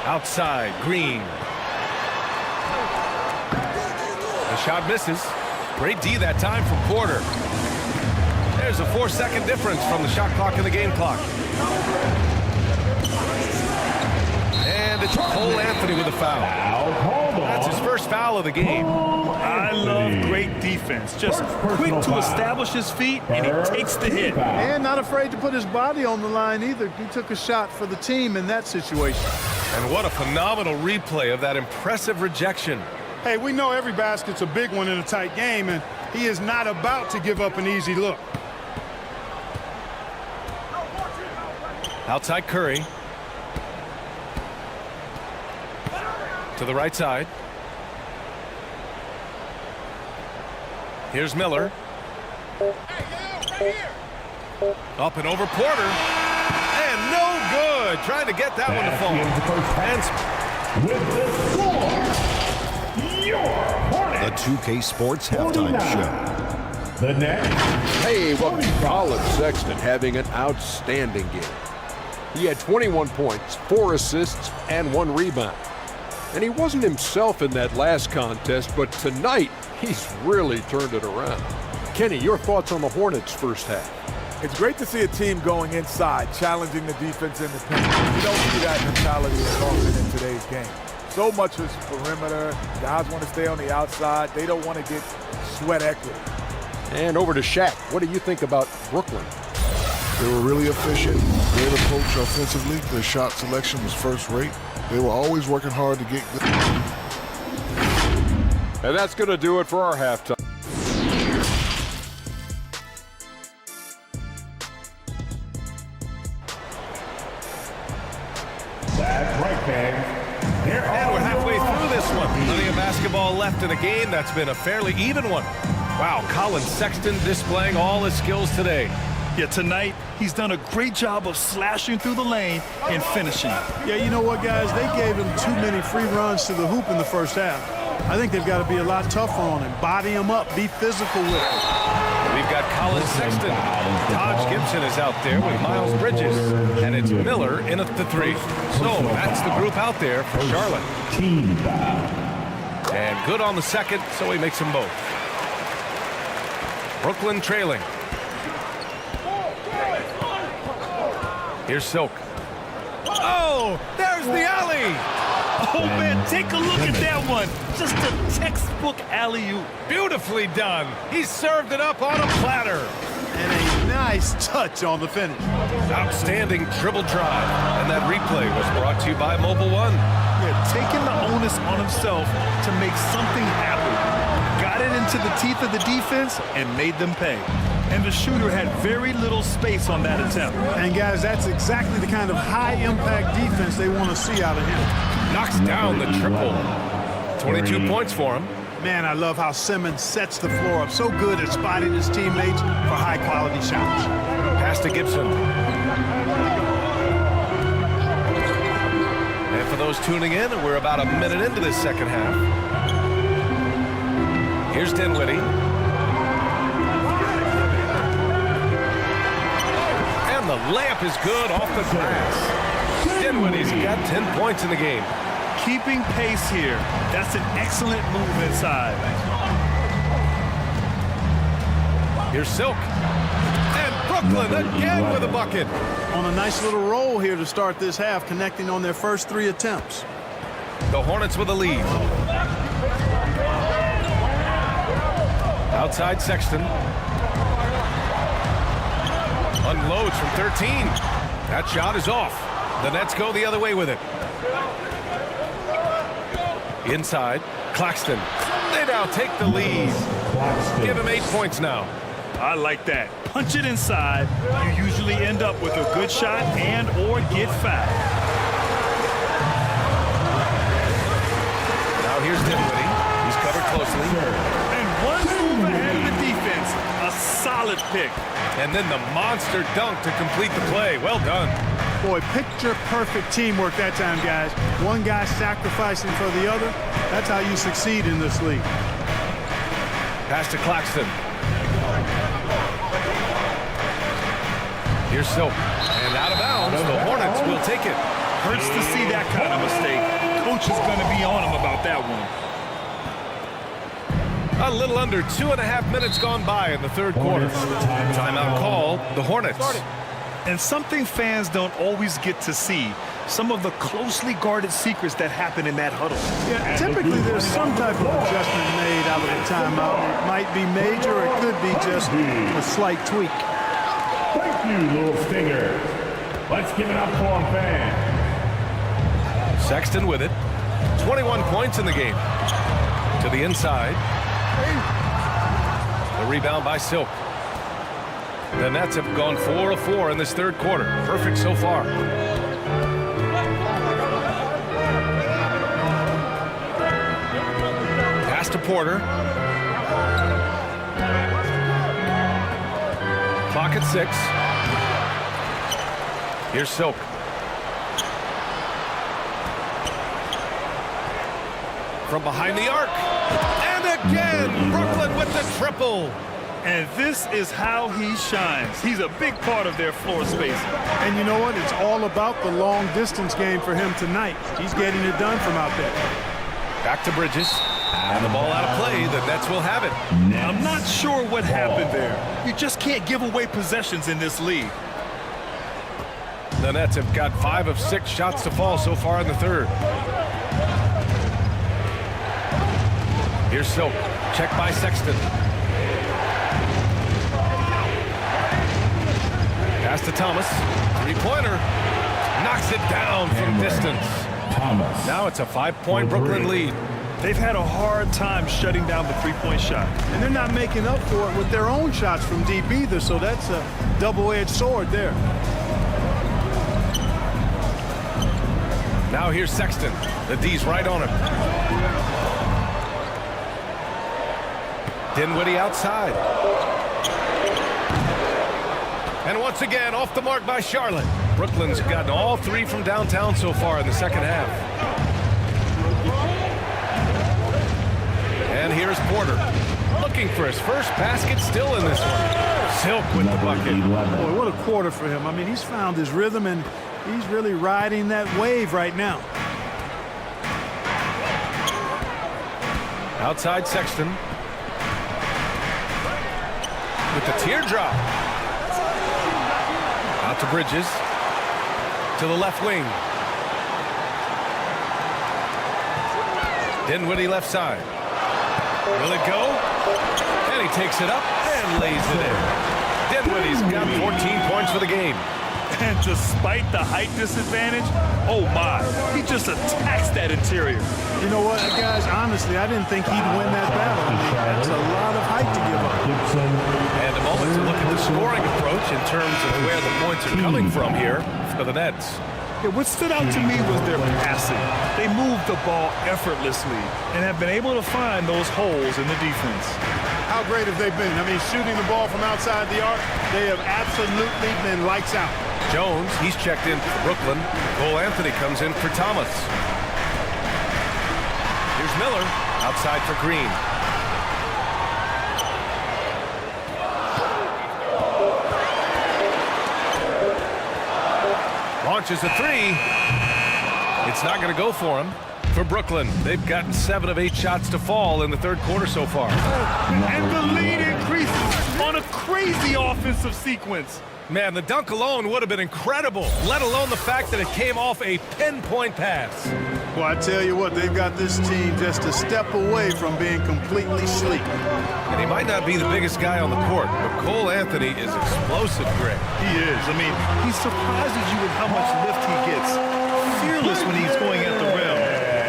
Speaker 11: Outside, Green. The shot misses. Great D that time from Porter. There's a 4-second difference from the shot clock and the game clock. And it's Cole Anthony with a foul. That's his first foul of the game.
Speaker 13: I love great defense. Just quick to establish his feet, and he takes the hit.
Speaker 14: And not afraid to put his body on the line either. He took a shot for the team in that situation.
Speaker 11: And what a phenomenal replay of that impressive rejection.
Speaker 14: Hey, we know every basket's a big one in a tight game, and he is not about to give up an easy look.
Speaker 11: Outside Curry. To the right side. Here's Miller. Up and over Porter. And no good. Trying to get that one to fall. And
Speaker 7: The 2K Sports Halftime Show.
Speaker 5: The next.
Speaker 8: Hey, well, Colin Sexton having an outstanding game. He had 21 points, 4 assists, and 1 rebound. And he wasn't himself in that last contest, but tonight, he's really turned it around. Kenny, your thoughts on the Hornets' first half?
Speaker 9: It's great to see a team going inside, challenging the defense in the paint. You don't see that mentality as often in today's game. So much is perimeter. Guys want to stay on the outside. They don't want to get sweat equity.
Speaker 8: And over to Shaq. What do you think about Brooklyn?
Speaker 10: They were really efficient, great approach offensively. Their shot selection was first rate. They were always working hard to get good.
Speaker 8: And that's going to do it for our halftime.
Speaker 5: That's right, fans.
Speaker 11: And we're halfway through this one. Plenty of basketball left in the game. That's been a fairly even one. Wow, Colin Sexton displaying all his skills today.
Speaker 13: Yeah, tonight, he's done a great job of slashing through the lane and finishing.
Speaker 14: Yeah, you know what, guys? They gave him too many free runs to the hoop in the first half. I think they've got to be a lot tougher on him. Body him up. Be physical with him.
Speaker 11: We've got Colin Sexton. Taj Gibson is out there with Miles Bridges. And it's Miller in at the 3. So that's the group out there for Charlotte. And good on the second, so he makes them both. Brooklyn trailing. Here's Silk. Oh, there's the alley.
Speaker 13: Oh, man, take a look at that one. Just a textbook alley-oop.
Speaker 11: Beautifully done. He served it up on a platter.
Speaker 14: And a nice touch on the finish.
Speaker 11: Outstanding dribble drive. And that replay was brought to you by Mobile One.
Speaker 13: Yeah, taking the onus on himself to make something happen. Got it into the teeth of the defense and made them pay. And the shooter had very little space on that attempt.
Speaker 14: And, guys, that's exactly the kind of high-impact defense they want to see out of him.
Speaker 11: Knocks down the triple. 22 points for him.
Speaker 14: Man, I love how Simmons sets the floor up. So good at spotting his teammates for high-quality shots.
Speaker 11: Pass to Gibson. And for those tuning in, we're about a minute into this second half. Here's Dinwiddie. And the layup is good off the glass. Dinwiddie's got 10 points in the game.
Speaker 13: Keeping pace here. That's an excellent move inside.
Speaker 11: Here's Silk. And Brooklyn again with a bucket.
Speaker 14: On a nice little roll here to start this half, connecting on their first 3 attempts.
Speaker 11: The Hornets with a lead. Outside Sexton. Unloads from 13. That shot is off. The Nets go the other way with it. Inside, Claxton. They now take the lead. Give him 8 points now.
Speaker 13: I like that. Punch it inside. You usually end up with a good shot and or get fouled.
Speaker 11: Now here's Dinwiddie. He's covered closely.
Speaker 13: And one move ahead of the defense. A solid pick.
Speaker 11: And then the monster dunk to complete the play. Well done.
Speaker 14: Boy, picture-perfect teamwork that time, guys. One guy sacrificing for the other. That's how you succeed in this league.
Speaker 11: Pass to Claxton. Here's Silk. And out of bounds. The Hornets will take it.
Speaker 13: Hurts to see that kind of mistake. Coach is going to be on him about that one.
Speaker 11: A little under 2.5 minutes gone by in the third quarter. Timeout called. The Hornets.
Speaker 13: And something fans don't always get to see, some of the closely guarded secrets that happen in that huddle.
Speaker 14: Yeah, typically there's some type of adjustment made out of the timeout. It might be major, or it could be just a slight tweak.
Speaker 5: Thank you, little stinger. Let's give it up for him, fans.
Speaker 11: Sexton with it. 21 points in the game. To the inside. The rebound by Silk. The Nets have gone 4 of 4 in this third quarter. Perfect so far. to Porter. Clock at 6. Here's Silk. From behind the arc. And again, Brooklyn with the triple.
Speaker 13: And this is how he shines. He's a big part of their floor space.
Speaker 14: And you know what? It's all about the long distance game for him tonight. He's getting it done from out there.
Speaker 11: Back to Bridges. And the ball out of play. The Nets will have it.
Speaker 13: I'm not sure what happened there. You just can't give away possessions in this league.
Speaker 11: The Nets have got 5 of 6 shots to fall so far in the third. Here's Silk. Check by Sexton. Pass to Thomas. Three-pointer. Knocks it down from distance. Now it's a 5-point Brooklyn lead.
Speaker 13: They've had a hard time shutting down the three-point shot.
Speaker 14: And they're not making up for it with their own shots from deep either, so that's a double-edged sword there.
Speaker 11: Now here's Sexton. The D's right on him. Dinwiddie outside. And once again, off the mark by Charlotte. Brooklyn's gotten all 3 from downtown so far in the second half. And here's Porter. Looking for his first basket still in this one. Silk with the bucket.
Speaker 14: Boy, what a quarter for him. I mean, he's found his rhythm, and he's really riding that wave right now.
Speaker 11: Outside Sexton. With the teardrop. Out to Bridges. To the left wing. Dinwiddie left side. Will it go? And he takes it up and lays it in. Dinwiddie's got 14 points for the game.
Speaker 13: And despite the height disadvantage, oh my, he just attacks that interior.
Speaker 14: You know what, guys, honestly, I didn't think he'd win that battle. I mean, that's a lot of height to give up.
Speaker 11: And a moment to look at the scoring approach in terms of where the points are coming from here for the Nets.
Speaker 13: Yeah, what stood out to me was their passing. They moved the ball effortlessly and have been able to find those holes in the defense.
Speaker 14: How great have they been? I mean, shooting the ball from outside the arc, they have absolutely been lights out.
Speaker 11: Jones, he's checked in for Brooklyn. Cole Anthony comes in for Thomas. Here's Miller, outside for Green. Launches a 3. It's not going to go for him. For Brooklyn, they've gotten 7 of 8 shots to fall in the third quarter so far.
Speaker 13: And the lead increases on a crazy offensive sequence.
Speaker 11: Man, the dunk alone would have been incredible, let alone the fact that it came off a pinpoint pass.
Speaker 14: Well, I tell you what, they've got this team just a step away from being completely sleek.
Speaker 11: And he might not be the biggest guy on the court, but Cole Anthony is explosive, Greg.
Speaker 13: He is. I mean, he surprises you with how much lift he gets. Fearless when he's going at the rim.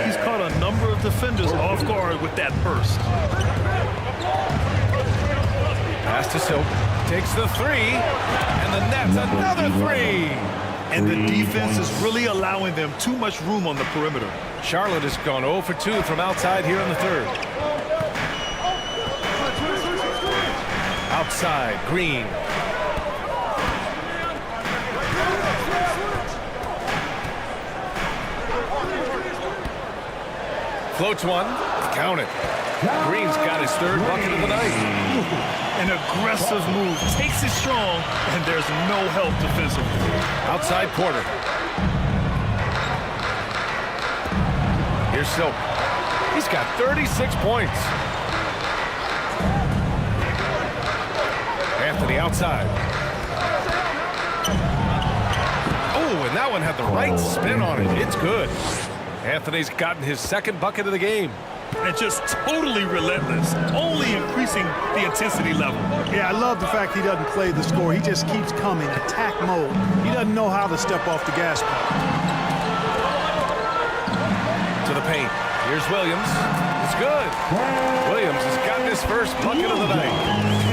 Speaker 13: He's caught a number of defenders off guard with that burst.
Speaker 11: Pass to Silk. Takes the 3. And the Nets another 3.
Speaker 13: And the defense is really allowing them too much room on the perimeter.
Speaker 11: Charlotte has gone 0 for 2 from outside here in the third. Outside, Green. Floats one. Count it. Green's got his third bucket of the night.
Speaker 13: An aggressive move. Takes it strong, and there's no help defensively.
Speaker 11: Outside Porter. Here's Silk. He's got 36 points. Anthony outside. Oh, and that one had the right spin on it. It's good. Anthony's gotten his second bucket of the game.
Speaker 13: And just totally relentless, only increasing the intensity level.
Speaker 14: Yeah, I love the fact he doesn't play the score. He just keeps coming, attack mode. He doesn't know how to step off the gas pedal.
Speaker 11: To the paint. Here's Williams. It's good. Williams has gotten his first bucket of the night.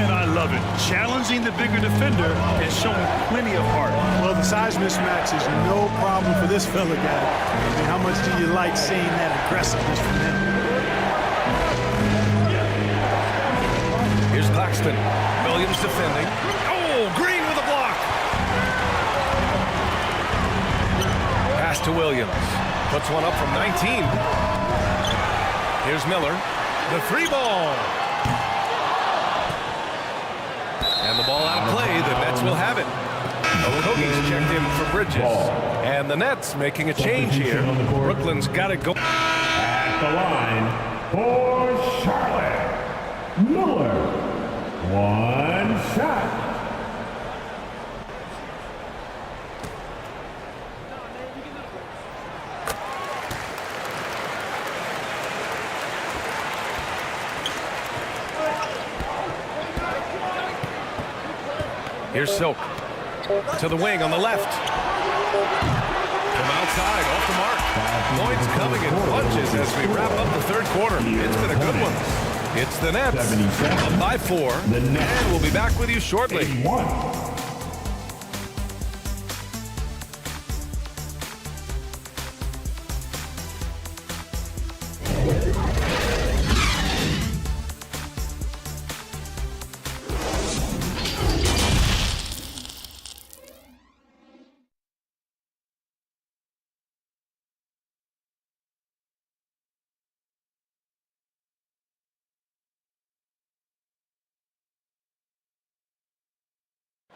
Speaker 13: And I love it. Challenging the bigger defender and showing plenty of heart.
Speaker 14: Well, the size mismatch is no problem for this fella guy. I mean, how much do you like seeing that aggressiveness from him?
Speaker 11: Here's Claxton. Williams defending. Oh, Green with a block. Pass to Williams. Puts one up from 19. Here's Miller. The three ball. And the ball out of play. The Nets will have it. Okogie's checked in for Bridges. And the Nets making a change here. Brooklyn's got to go.
Speaker 5: At the line for Charlotte, Miller. One shot.
Speaker 11: Here's Silk. To the wing on the left. From outside, off the mark. Points coming in bunches as we wrap up the third quarter. It's been a good one. It's the Nets up by 4, and we'll be back with you shortly.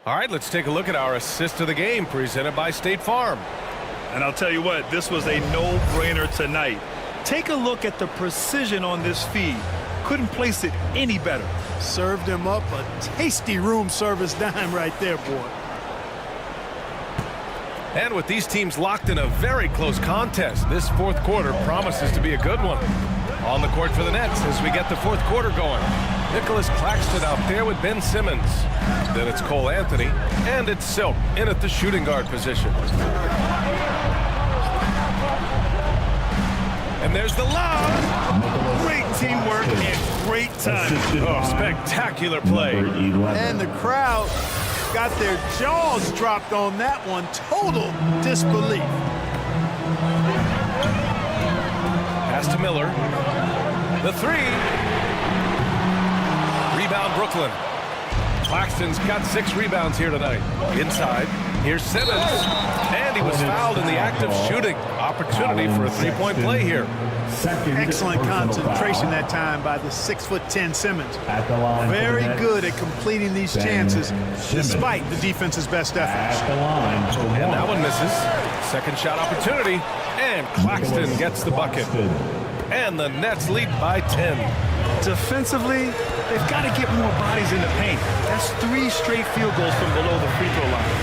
Speaker 11: All right, let's take a look at our assist of the game presented by State Farm.
Speaker 13: And I'll tell you what, this was a no-brainer tonight. Take a look at the precision on this feed. Couldn't place it any better.
Speaker 14: Served him up a tasty room service dime right there, boy.
Speaker 11: And with these teams locked in a very close contest, this fourth quarter promises to be a good one. On the court for the Nets as we get the fourth quarter going. Nicholas Claxton out there with Ben Simmons. Then it's Cole Anthony, and it's Silk in at the shooting guard position. And there's the lob.
Speaker 13: Great teamwork and great time.
Speaker 11: Oh, spectacular play.
Speaker 14: And the crowd got their jaws dropped on that one. Total disbelief.
Speaker 11: Pass to Miller. The three. Rebound Brooklyn. Claxton's got 6 rebounds here tonight. Inside, here's Simmons. And he was fouled in the act of shooting. Opportunity for a three-point play here.
Speaker 14: Excellent concentration that time by the 6'10" Simmons. Very good at completing these chances despite the defense's best efforts.
Speaker 11: And that one misses. Second shot opportunity. And Claxton gets the bucket. And the Nets lead by 10.
Speaker 13: Defensively, they've got to get more bodies in the paint. That's 3 straight field goals from below the free throw line.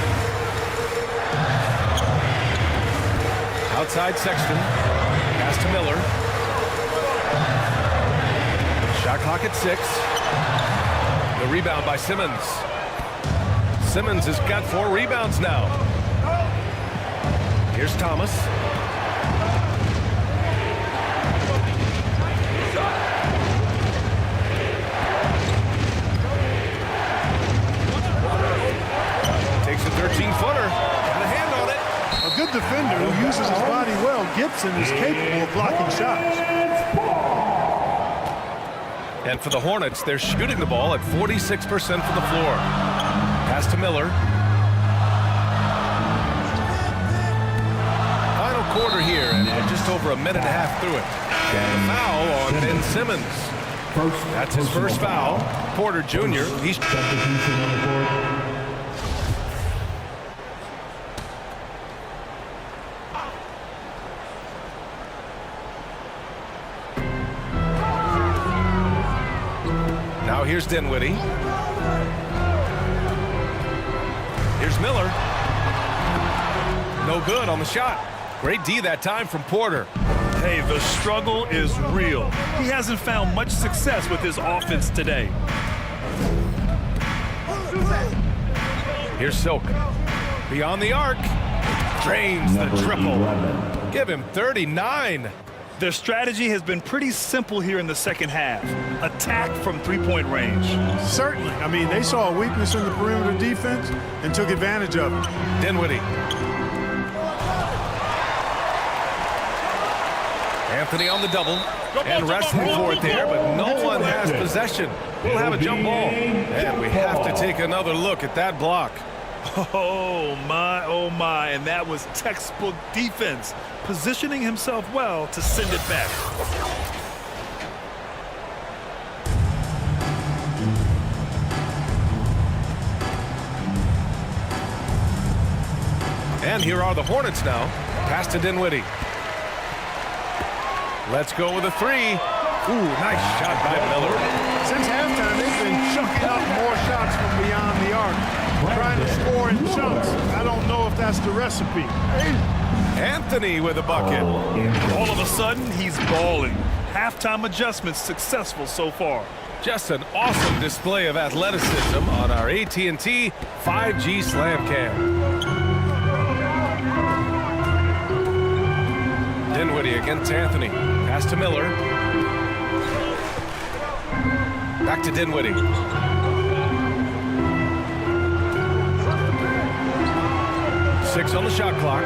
Speaker 11: Outside Sexton. Pass to Miller. Shot clock at 6. The rebound by Simmons. Simmons has got 4 rebounds now. Here's Thomas. Takes a 13-footer. Got a hand on it.
Speaker 14: A good defender who uses his body well. Gibson is capable of blocking shots.
Speaker 11: And for the Hornets, they're shooting the ball at 46% from the floor. Pass to Miller. Final quarter here, and we're just over a minute and a half through it. And a foul on Ben Simmons. That's his first foul. Porter Jr. He's substitution on the court. Now here's Dinwiddie. Here's Miller. No good on the shot. Great D that time from Porter.
Speaker 13: Hey, the struggle is real. He hasn't found much success with his offense today.
Speaker 11: Here's Silk. Beyond the arc. Drains the triple. 11. Give him 39.
Speaker 13: Their strategy has been pretty simple here in the second half. Attack from three-point range.
Speaker 14: Certainly. I mean, they saw a weakness in the perimeter defense and took advantage of it.
Speaker 11: Dinwiddie. Anthony on the double and wrestling for it there, but no one has possession. We'll have a jump ball. And we have to take another look at that block.
Speaker 13: Oh my, and that was textbook defense, positioning himself well to send it back.
Speaker 11: And here are the Hornets now. Pass to Dinwiddie. Let's go with a three. Ooh, nice shot by Miller.
Speaker 14: Since halftime, they've been chucking up more shots from beyond the arc, trying to score in chunks. I don't know if that's the recipe.
Speaker 11: Anthony with a bucket.
Speaker 13: All of a sudden, he's balling. Halftime adjustments successful so far.
Speaker 11: Just an awesome display of athleticism on our AT&T 5G Slam Cam. Dinwiddie against Anthony. Pass to Miller. Back to Dinwiddie. Six on the shot clock.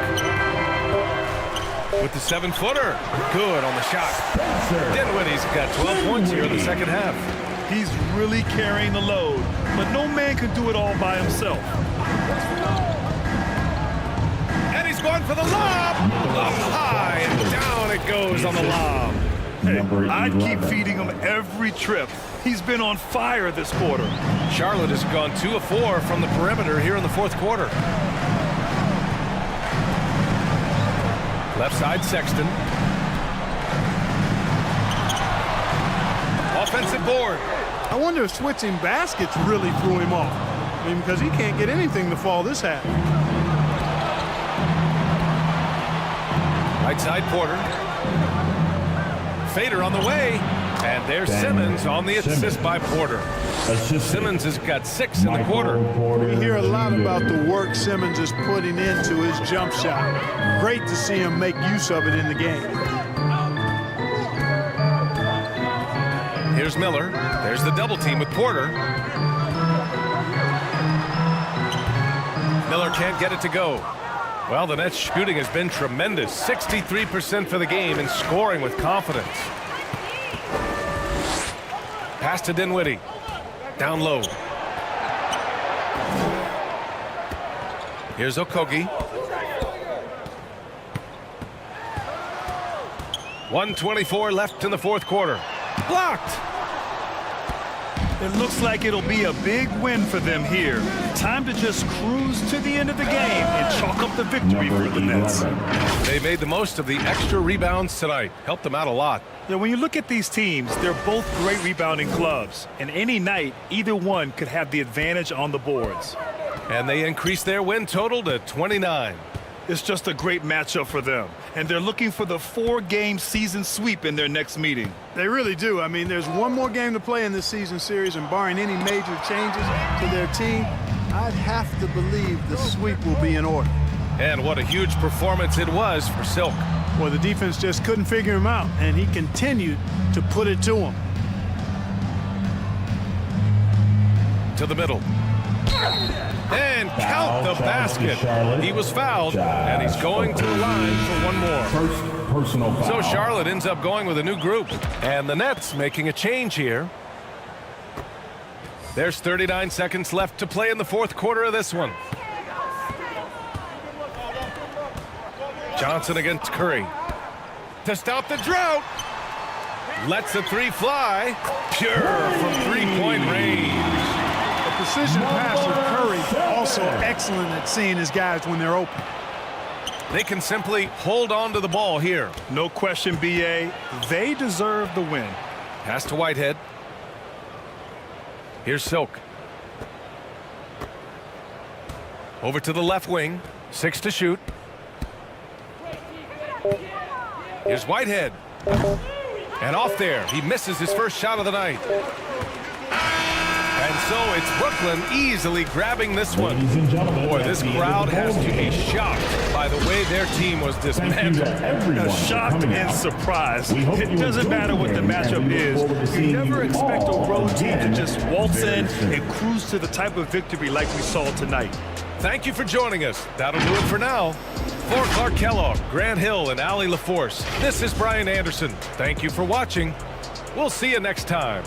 Speaker 11: With the 7-footer. Good on the shot. Dinwiddie's got 12 points here in the second half.
Speaker 13: He's really carrying the load, but no man can do it all by himself.
Speaker 11: And he's going for the lob. Up high and down it goes on the lob.
Speaker 13: Hey, I'd keep feeding him every trip. He's been on fire this quarter.
Speaker 11: Charlotte has gone 2 of 4 from the perimeter here in the fourth quarter. Left side, Sexton. Offensive board.
Speaker 14: I wonder if switching baskets really threw him off. I mean, because he can't get anything to fall this half.
Speaker 11: Right side, Porter. Fader on the way. And there's Simmons on the assist by Porter. Simmons has got 6 in the quarter.
Speaker 14: We hear a lot about the work Simmons is putting into his jump shot. Great to see him make use of it in the game.
Speaker 11: Here's Miller. There's the double team with Porter. Miller can't get it to go. Well, the Nets shooting has been tremendous. 63% for the game and scoring with confidence. Pass to Dinwiddie. Down low. Here's Okogie. 1:24 left in the fourth quarter. Blocked.
Speaker 13: It looks like it'll be a big win for them here. Time to just cruise to the end of the game and chalk up the victory for the Nets.
Speaker 11: They made the most of the extra rebounds tonight. Helped them out a lot.
Speaker 13: Yeah, when you look at these teams, they're both great rebounding clubs. And any night, either one could have the advantage on the boards.
Speaker 11: And they increased their win total to 29.
Speaker 13: It's just a great matchup for them. And they're looking for the 4-game season sweep in their next meeting.
Speaker 14: They really do. I mean, there's one more game to play in this season series, and barring any major changes to their team, I'd have to believe the sweep will be in order.
Speaker 11: And what a huge performance it was for Silk.
Speaker 14: Well, the defense just couldn't figure him out, and he continued to put it to him.
Speaker 11: To the middle. And count the basket. He was fouled, and he's going to the line for one more.
Speaker 15: First personal foul.
Speaker 11: So Charlotte ends up going with a new group, and the Nets making a change here. There's 39 seconds left to play in the fourth quarter of this one. Johnson against Curry. To stop the drought. Lets the three fly. Pure from three-point range.
Speaker 14: Precision passer Curry also excellent at seeing his guys when they're open.
Speaker 11: They can simply hold on to the ball here.
Speaker 13: No question, B.A. They deserve the win.
Speaker 11: Pass to Whitehead. Here's Silk. Over to the left wing. 6 to shoot. Here's Whitehead. And off there. He misses his first shot of the night. And so it's Brooklyn easily grabbing this one. Boy, this crowd has to be shocked by the way their team was dismantled.
Speaker 13: Shocked and surprised. It doesn't matter what the matchup is. You never expect a road team to just waltz in and cruise to the type of victory like we saw tonight.
Speaker 11: Thank you for joining us. That'll do it for now. For Clark Kellogg, Grant Hill, and Allie LaForce, this is Brian Anderson. Thank you for watching. We'll see you next time.